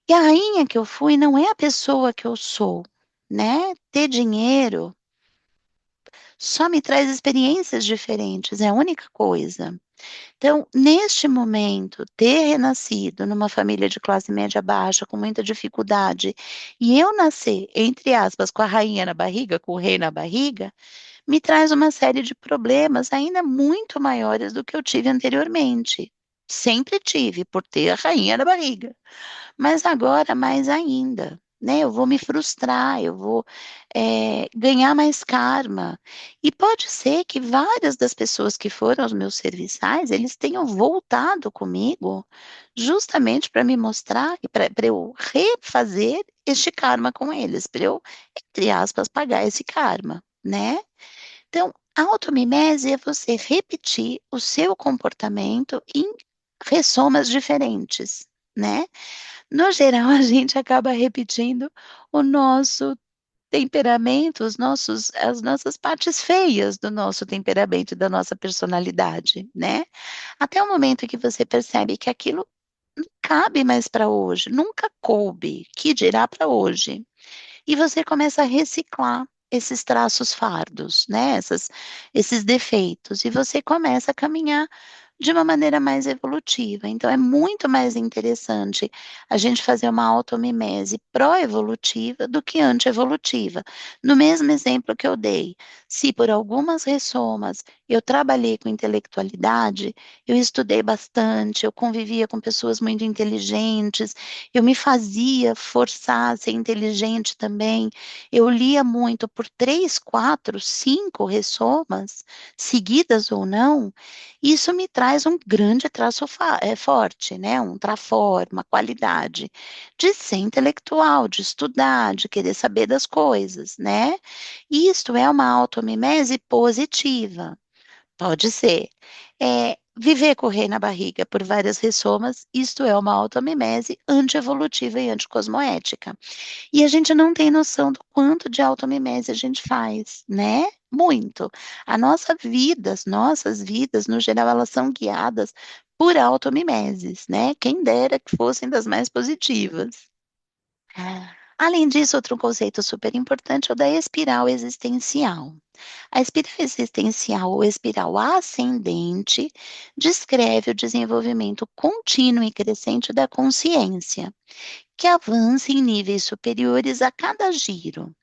E a rainha que eu fui não é a pessoa que eu sou, né? Ter dinheiro só me traz experiências diferentes, é a única coisa. Então, neste momento, ter renascido numa família de classe média baixa, com muita dificuldade, e eu nascer, entre aspas, com a rainha na barriga, com o rei na barriga, me traz uma série de problemas ainda muito maiores do que eu tive anteriormente. Sempre tive, por ter a rainha na barriga. Mas agora mais ainda, né? Eu vou me frustrar, eu vou ganhar mais karma. E pode ser que várias das pessoas que foram os meus serviçais, eles tenham voltado comigo justamente para me mostrar, para eu refazer este karma com eles, para eu, entre aspas, pagar esse karma, né? Então, a automimese é você repetir o seu comportamento em ressomas diferentes, né? No geral, a gente acaba repetindo o nosso temperamento, as nossas partes feias do nosso temperamento e da nossa personalidade, né? Até o momento que você percebe que aquilo não cabe mais para hoje, nunca coube, que dirá para hoje. E você começa a reciclar esses traços fardos, né? Esses defeitos, e você começa a caminhar de uma maneira mais evolutiva. Então, é muito mais interessante a gente fazer uma automimese pró-evolutiva do que anti-evolutiva. No mesmo exemplo que eu dei, se por algumas ressomas eu trabalhei com intelectualidade, eu estudei bastante, eu convivia com pessoas muito inteligentes, eu me fazia forçar a ser inteligente também, eu lia muito por 3, 4, 5 ressomas, seguidas ou não, isso me traz um grande traço forte, né? Um trafor, uma qualidade de ser intelectual, de estudar, de querer saber das coisas, né? Isto é uma automimese positiva, pode ser. Viver com o rei na barriga por várias ressomas, isto é uma automimese antievolutiva e anticosmoética. E a gente não tem noção do quanto de automimese a gente faz, né? Muito. A nossa vida, as nossas vidas, no geral, elas são guiadas por automimeses, né? Quem dera que fossem das mais positivas. Além disso, outro conceito super importante é o da espiral existencial. A espiral existencial ou espiral ascendente descreve o desenvolvimento contínuo e crescente da consciência, que avança em níveis superiores a cada giro,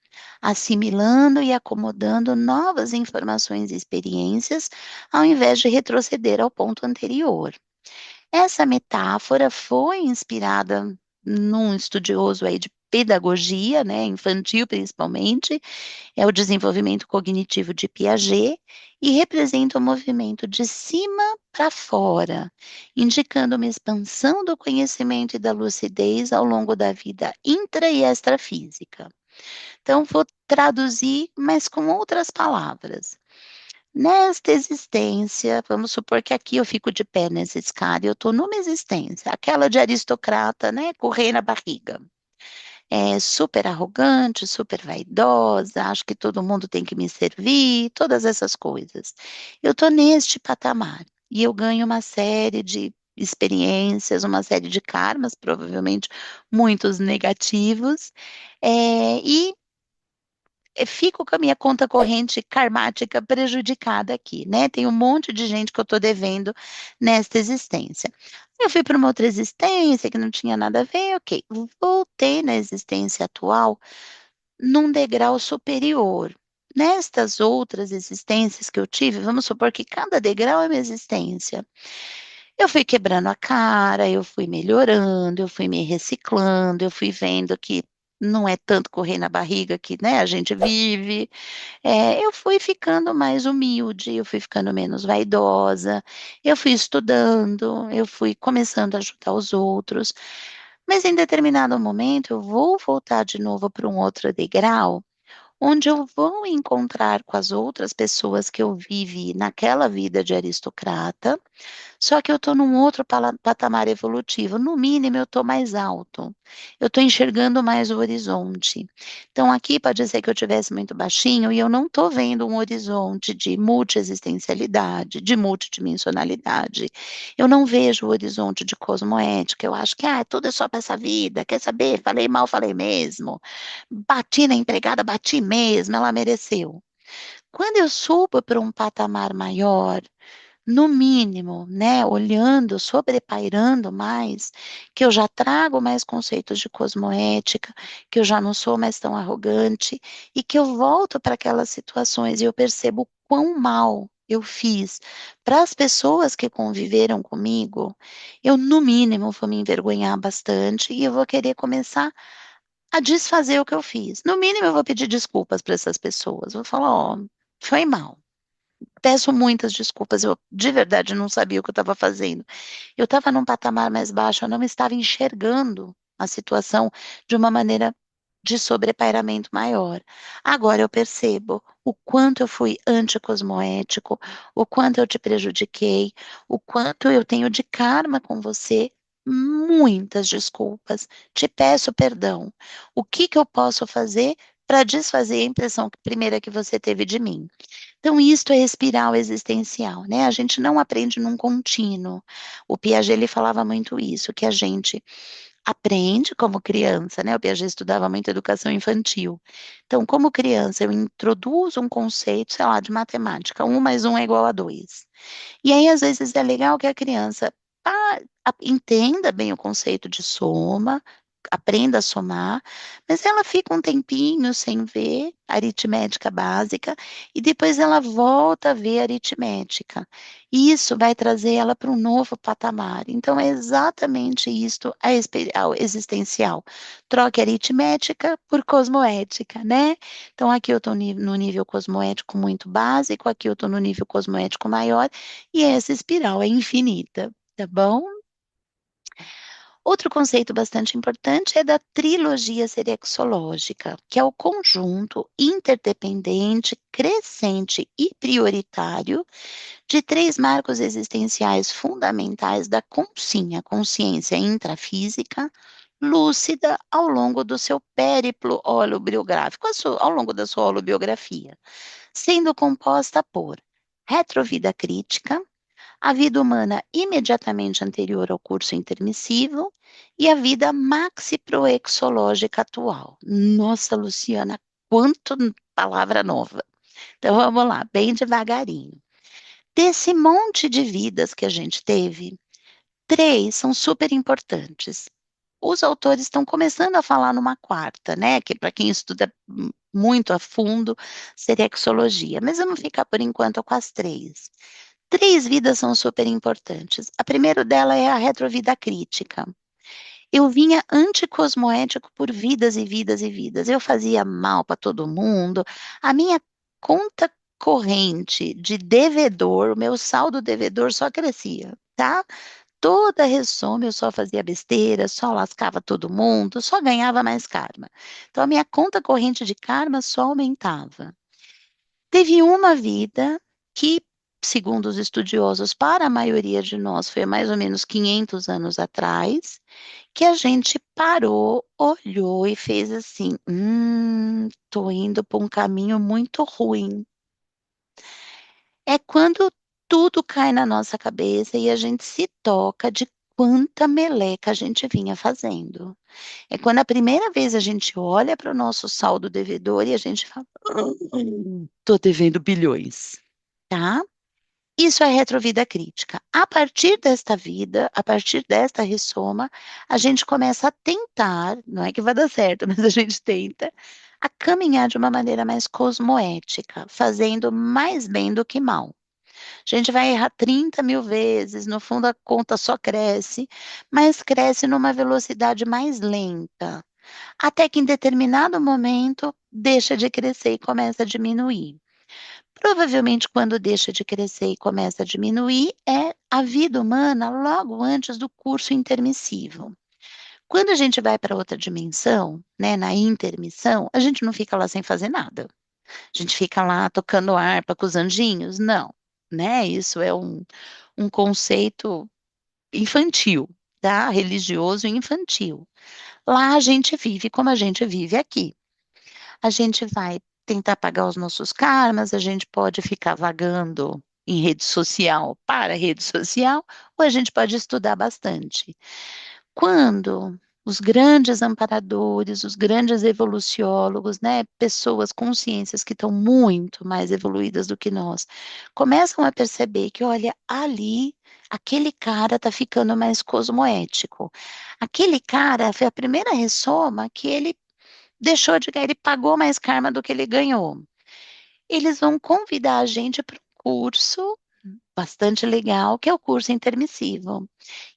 assimilando e acomodando novas informações e experiências, ao invés de retroceder ao ponto anterior. Essa metáfora foi inspirada num estudioso aí de pedagogia, né, infantil principalmente, é o desenvolvimento cognitivo de Piaget, e representa o movimento de cima para fora, indicando uma expansão do conhecimento e da lucidez ao longo da vida intra e extrafísica. Então, vou traduzir, mas com outras palavras. Nesta existência, vamos supor que aqui eu fico de pé nessa escada, eu estou numa existência, aquela de aristocrata, né, com o rei na barriga. É super arrogante, super vaidosa, acho que todo mundo tem que me servir, todas essas coisas. Eu estou neste patamar e eu ganho uma série de experiências, uma série de karmas, provavelmente muitos negativos, e fico com a minha conta corrente karmática prejudicada aqui, né? Tem um monte de gente que eu estou devendo nesta existência. Eu fui para uma outra existência que não tinha nada a ver, ok. Voltei na existência atual num degrau superior. Nestas outras existências que eu tive, vamos supor que cada degrau é uma existência. Eu fui quebrando a cara, eu fui melhorando, eu fui me reciclando, eu fui vendo que não é tanto correr na barriga que, né, a gente vive. Eu fui ficando mais humilde, eu fui ficando menos vaidosa, eu fui estudando, eu fui começando a ajudar os outros. Mas em determinado momento eu vou voltar de novo para um outro degrau, onde eu vou encontrar com as outras pessoas que eu vivi naquela vida de aristocrata, só que eu estou num outro patamar evolutivo. No mínimo, eu estou mais alto. Eu estou enxergando mais o horizonte. Então, aqui pode ser que eu tivesse muito baixinho e eu não estou vendo um horizonte de multiexistencialidade, de multidimensionalidade. Eu não vejo o horizonte de cosmoética. Eu acho que tudo é só para essa vida. Quer saber? Falei mal, falei mesmo. Bati na empregada, bati mesmo. Ela mereceu. Quando eu subo para um patamar maior, no mínimo, né, olhando, sobrepairando mais, que eu já trago mais conceitos de cosmoética, que eu já não sou mais tão arrogante, e que eu volto para aquelas situações e eu percebo quão mal eu fiz para as pessoas que conviveram comigo, eu, no mínimo, vou me envergonhar bastante e eu vou querer começar a desfazer o que eu fiz. No mínimo, eu vou pedir desculpas para essas pessoas. Vou falar, ó, foi mal. Peço muitas desculpas, eu de verdade não sabia o que eu estava fazendo. Eu estava num patamar mais baixo, eu não estava enxergando a situação de uma maneira de sobrepairamento maior. Agora eu percebo o quanto eu fui anticosmoético, o quanto eu te prejudiquei, o quanto eu tenho de karma com você. Muitas desculpas. Te peço perdão. O que que eu posso fazer para desfazer a impressão primeira que você teve de mim? Então, isto é espiral existencial, né? A gente não aprende num contínuo. O Piaget, ele falava muito isso, que a gente aprende como criança, né? O Piaget estudava muito educação infantil. Então, como criança, eu introduzo um conceito, sei lá, de matemática. Um mais um é igual a dois. E aí, às vezes, é legal que a criança entenda bem o conceito de soma, aprenda a somar, mas ela fica um tempinho sem ver aritmética básica e depois ela volta a ver aritmética. E isso vai trazer ela para um novo patamar. Então, é exatamente isto a espiral existencial. Troque aritmética por cosmoética, né? Então, aqui eu estou no nível cosmoético muito básico, aqui eu estou no nível cosmoético maior, e essa espiral é infinita, tá bom? Outro conceito bastante importante é da trilogia serexológica, que é o conjunto interdependente, crescente e prioritário de três marcos existenciais fundamentais da consciência intrafísica, lúcida ao longo do seu périplo holobiográfico, ao longo da sua holobiografia, sendo composta por retrovida crítica, a vida humana imediatamente anterior ao curso intermissivo e a vida maxiproexológica atual. Nossa, Luciana, quanto palavra nova. Então vamos lá, bem devagarinho. Desse monte de vidas que a gente teve, três são super importantes. Os autores estão começando a falar numa quarta, né? Que para quem estuda muito a fundo seria a exologia, mas vamos ficar por enquanto com as três. Três vidas são super importantes. A primeira dela é a retrovida crítica. Eu vinha anticosmoético por vidas e vidas e vidas. Eu fazia mal para todo mundo. A minha conta corrente de devedor, o meu saldo devedor só crescia, tá? Toda ressoma eu só fazia besteira, só lascava todo mundo, só ganhava mais karma. Então a minha conta corrente de karma só aumentava. Teve uma vida que, segundo os estudiosos, para a maioria de nós foi há mais ou menos 500 anos atrás, que a gente parou, olhou e fez assim: tô indo para um caminho muito ruim. É quando tudo cai na nossa cabeça e a gente se toca de quanta meleca a gente vinha fazendo. É quando a primeira vez a gente olha para o nosso saldo devedor e a gente fala: tô devendo bilhões, tá? Isso é retrovida crítica. A partir desta vida, a partir desta ressoma, a gente começa a tentar, não é que vai dar certo, mas a gente tenta, a caminhar de uma maneira mais cosmoética, fazendo mais bem do que mal. A gente vai errar 30 mil vezes, no fundo a conta só cresce, mas cresce numa velocidade mais lenta, até que em determinado momento deixa de crescer e começa a diminuir. Provavelmente, quando deixa de crescer e começa a diminuir, é a vida humana logo antes do curso intermissivo. Quando a gente vai para outra dimensão, né, na intermissão, a gente não fica lá sem fazer nada. A gente fica lá tocando harpa com os anjinhos? Não, né? Isso é um conceito infantil, tá? Religioso e infantil. Lá a gente vive como a gente vive aqui. A gente vai tentar pagar os nossos karmas, a gente pode ficar vagando em rede social para rede social, ou a gente pode estudar bastante. Quando os grandes amparadores, os grandes evoluciólogos, né, pessoas, consciências que estão muito mais evoluídas do que nós, começam a perceber que, olha, ali, aquele cara está ficando mais cosmoético. Aquele cara foi a primeira ressoma que ele deixou de ganhar, ele pagou mais karma do que ele ganhou. Eles vão convidar a gente para um curso bastante legal, que é o curso intermissivo.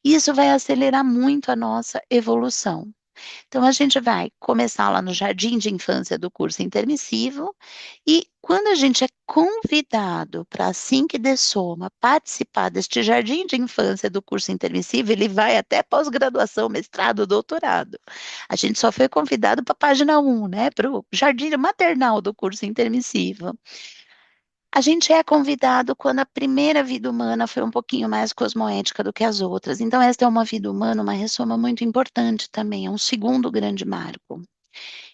Isso vai acelerar muito a nossa evolução. Então, a gente vai começar lá no jardim de infância do curso intermissivo, e quando a gente é convidado para, assim que der soma, participar deste jardim de infância do curso intermissivo, ele vai até pós-graduação, mestrado, doutorado. A gente só foi convidado para a página 1, né, para o jardim maternal do curso intermissivo. A gente é convidado quando a primeira vida humana foi um pouquinho mais cosmoética do que as outras. Então, esta é uma vida humana, uma ressoma muito importante também, é um segundo grande marco.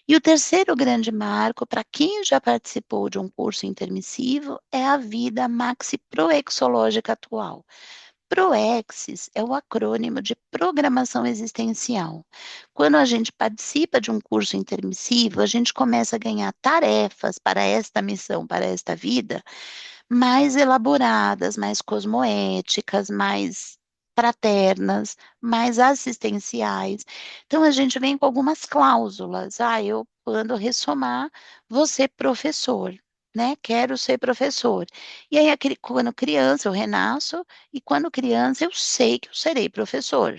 E o terceiro grande marco, para quem já participou de um curso intermissivo, é a vida maxi-proexológica atual. PROEXIS é o acrônimo de Programação Existencial. Quando a gente participa de um curso intermissivo, a gente começa a ganhar tarefas para esta missão, para esta vida, mais elaboradas, mais cosmoéticas, mais fraternas, mais assistenciais. Então, a gente vem com algumas cláusulas. Ah, eu, quando ressomar, vou ser professor, né? Quero ser professor. E aí, quando criança, eu renasço, e quando criança, eu sei que eu serei professor.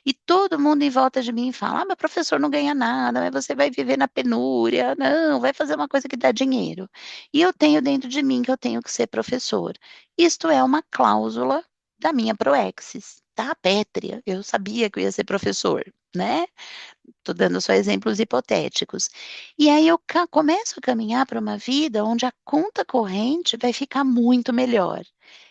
E todo mundo em volta de mim fala: ah, mas professor não ganha nada, mas você vai viver na penúria, não, vai fazer uma coisa que dá dinheiro. E eu tenho dentro de mim que eu tenho que ser professor. Isto é uma cláusula da minha proexis, tá? Pétrea. Eu sabia que eu ia ser professor, né? Estou dando só exemplos hipotéticos. E aí eu começo a caminhar para uma vida onde a conta corrente vai ficar muito melhor.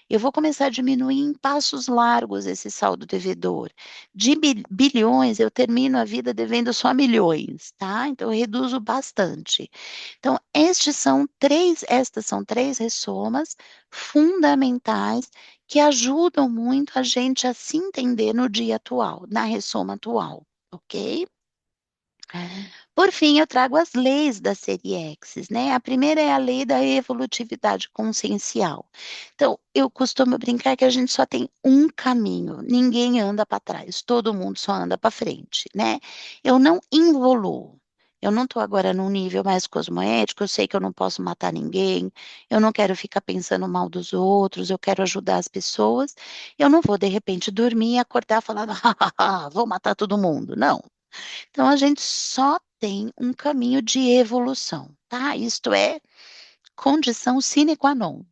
Eu vou começar a diminuir em passos largos esse saldo devedor. De bilhões, eu termino a vida devendo só milhões, tá? Então, eu reduzo bastante. Então, estas são três ressomas fundamentais que ajudam muito a gente a se entender no dia atual, na ressoma atual, ok? Por fim, eu trago as leis da série X, né? A primeira é a lei da evolutividade consciencial. Então, eu costumo brincar que a gente só tem um caminho, ninguém anda para trás, todo mundo só anda para frente, né? Eu não involuo. Eu não estou agora num nível mais cosmoético, eu sei que eu não posso matar ninguém, eu não quero ficar pensando mal dos outros, eu quero ajudar as pessoas. Eu não vou, de repente, dormir e acordar falando, vou matar todo mundo. Não. Então, a gente só tem um caminho de evolução, tá? Isto é condição sine qua non.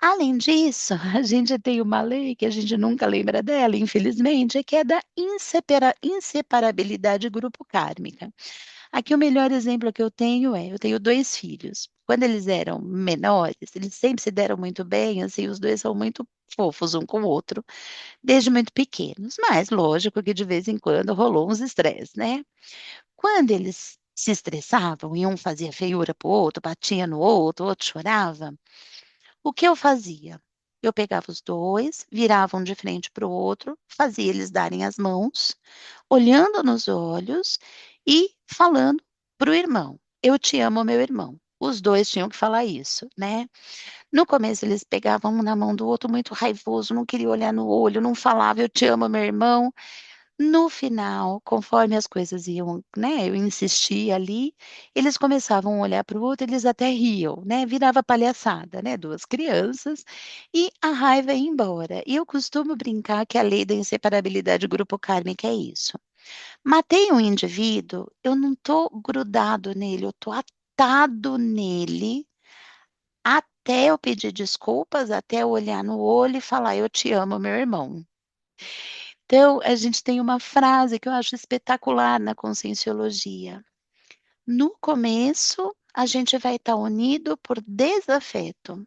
Além disso, a gente tem uma lei que a gente nunca lembra dela, infelizmente, que é da inseparabilidade grupo kármica. Aqui o melhor exemplo que eu tenho dois filhos. Quando eles eram menores, eles sempre se deram muito bem, assim, os dois são muito fofos um com o outro, desde muito pequenos. Mas, lógico que de vez em quando rolou uns estresse, né? Quando eles se estressavam e um fazia feiura para o outro, batia no outro, o outro chorava, o que eu fazia? Eu pegava os dois, virava um de frente para o outro, fazia eles darem as mãos, olhando nos olhos e falando para o irmão: Eu te amo, meu irmão. Os dois tinham que falar isso, né? No começo eles pegavam um na mão do outro muito raivoso, não queria olhar no olho, não falava eu te amo, meu irmão. No final, conforme as coisas iam, né, eu insistia ali, eles começavam a olhar para o outro, eles até riam, né, virava palhaçada, né, 2 crianças, e a raiva ia embora. E eu costumo brincar que a lei da inseparabilidade grupo kármica é isso. Matei um indivíduo, eu não estou grudado nele, eu estou atado nele até eu pedir desculpas, até eu olhar no olho e falar: "Eu te amo, meu irmão". Então, a gente tem uma frase que eu acho espetacular na Conscienciologia. No começo, a gente vai estar unido por desafeto.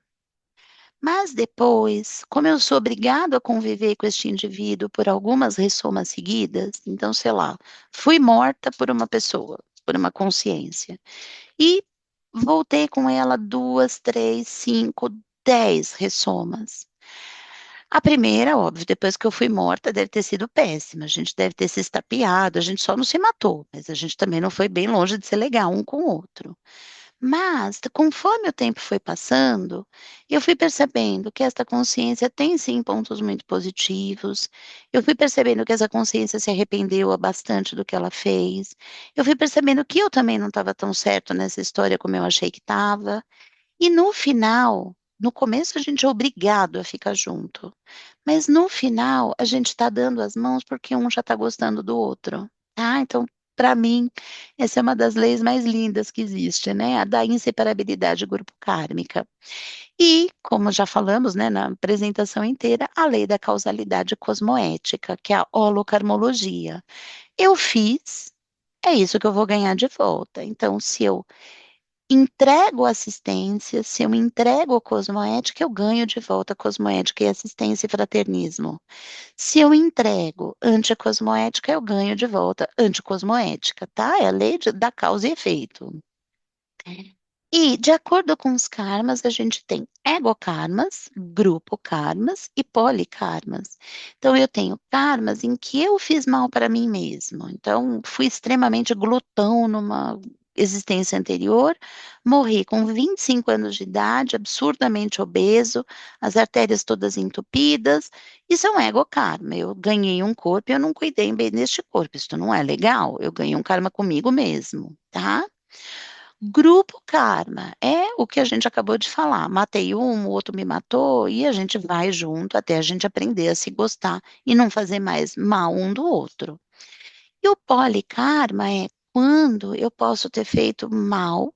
Mas depois, como eu sou obrigado a conviver com este indivíduo por algumas ressomas seguidas, então, sei lá, fui morta por uma pessoa, por uma consciência, e voltei com ela duas, três, cinco, 10 ressomas. A primeira, óbvio, depois que eu fui morta, deve ter sido péssima. A gente deve ter se estapeado, a gente só não se matou, mas a gente também não foi bem longe de ser legal um com o outro. Mas, conforme o tempo foi passando, eu fui percebendo que esta consciência tem sim pontos muito positivos. Eu fui percebendo que essa consciência se arrependeu bastante do que ela fez. Eu fui percebendo que eu também não estava tão certo nessa história como eu achei que estava. E no final, no começo a gente é obrigado a ficar junto, mas no final a gente está dando as mãos porque um já está gostando do outro, tá? Então, para mim, essa é uma das leis mais lindas que existe, né? A da inseparabilidade grupo kármica. E, como já falamos, né, na apresentação inteira, a lei da causalidade cosmoética, que é a holocarmologia. Eu fiz, é isso que eu vou ganhar de volta. Então, se eu entrego assistência, se eu me entrego à cosmoética, eu ganho de volta a cosmoética e assistência e fraternismo. Se eu entrego anticosmoética, eu ganho de volta anticosmoética, tá? É a lei da causa e efeito. E, de acordo com os karmas, a gente tem egokarmas, grupo karmas e polikarmas. Então, eu tenho karmas em que eu fiz mal para mim mesmo. Então, fui extremamente glutão numa existência anterior, morri com 25 anos de idade, absurdamente obeso, as artérias todas entupidas. Isso é um egokarma. Eu ganhei um corpo e eu não cuidei bem deste corpo. Isso não é legal. Eu ganhei um karma comigo mesmo, tá? Grupo karma é o que a gente acabou de falar. Matei um, o outro me matou, e a gente vai junto até a gente aprender a se gostar e não fazer mais mal um do outro. E o polikarma é quando eu posso ter feito mal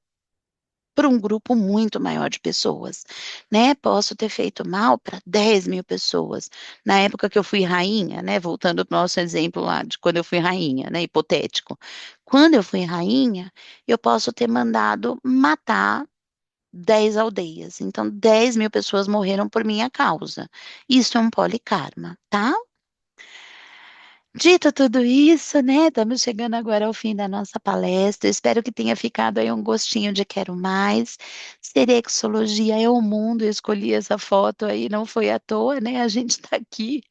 para um grupo muito maior de pessoas, né? Posso ter feito mal para 10 mil pessoas. Na época que eu fui rainha, né? Voltando para o nosso exemplo lá de quando eu fui rainha, né? Hipotético. Quando eu fui rainha, eu posso ter mandado matar 10 aldeias. Então, 10 mil pessoas morreram por minha causa. Isso é um polikarma, tá? Dito tudo isso, né? Estamos chegando agora ao fim da nossa palestra. Espero que tenha ficado aí um gostinho de quero mais. Serexologia é o mundo. Eu escolhi essa foto aí, não foi à toa, né? A gente está aqui,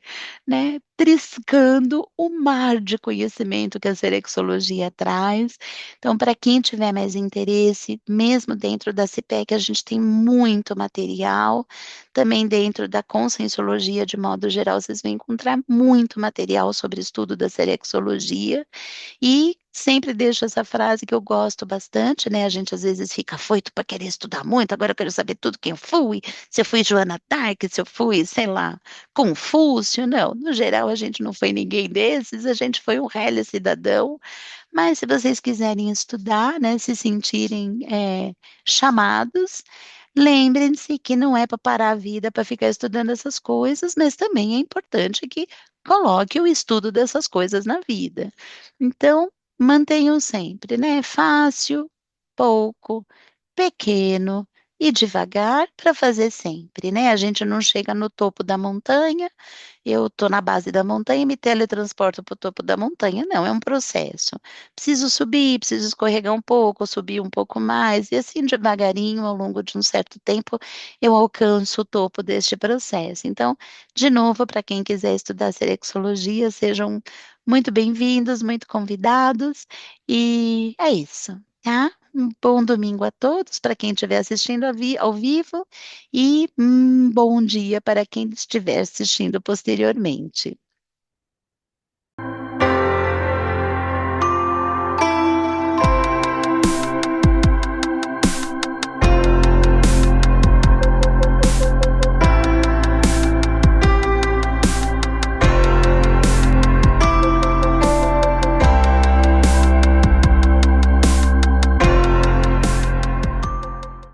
né? Triscando o mar de conhecimento que a serexologia traz. Então, para quem tiver mais interesse, mesmo dentro da CIPEC, a gente tem muito material. Também dentro da conscienciologia, de modo geral, vocês vão encontrar muito material sobre estudo da serexologia. E sempre deixo essa frase que eu gosto bastante, né? A gente às vezes fica afoito para querer estudar muito, agora eu quero saber tudo quem eu fui, se eu fui Joana d'Arc, se eu fui, sei lá, Confúcio. Não, no geral a gente não foi ninguém desses, a gente foi um réu cidadão. Mas se vocês quiserem estudar, né, se sentirem chamados, lembrem-se que não é para parar a vida para ficar estudando essas coisas, mas também é importante que coloque o estudo dessas coisas na vida. Então, mantenham sempre, né? Fácil, pouco, pequeno e devagar para fazer sempre, né? A gente não chega no topo da montanha, eu estou na base da montanha e me teletransporto para o topo da montanha. Não, é um processo. Preciso subir, preciso escorregar um pouco, subir um pouco mais, e assim devagarinho, ao longo de um certo tempo, eu alcanço o topo deste processo. Então, de novo, para quem quiser estudar serexologia, sejam muito bem-vindos, muito convidados, e é isso, tá? Um bom domingo a todos, para quem estiver assistindo ao vivo, e bom dia para quem estiver assistindo posteriormente.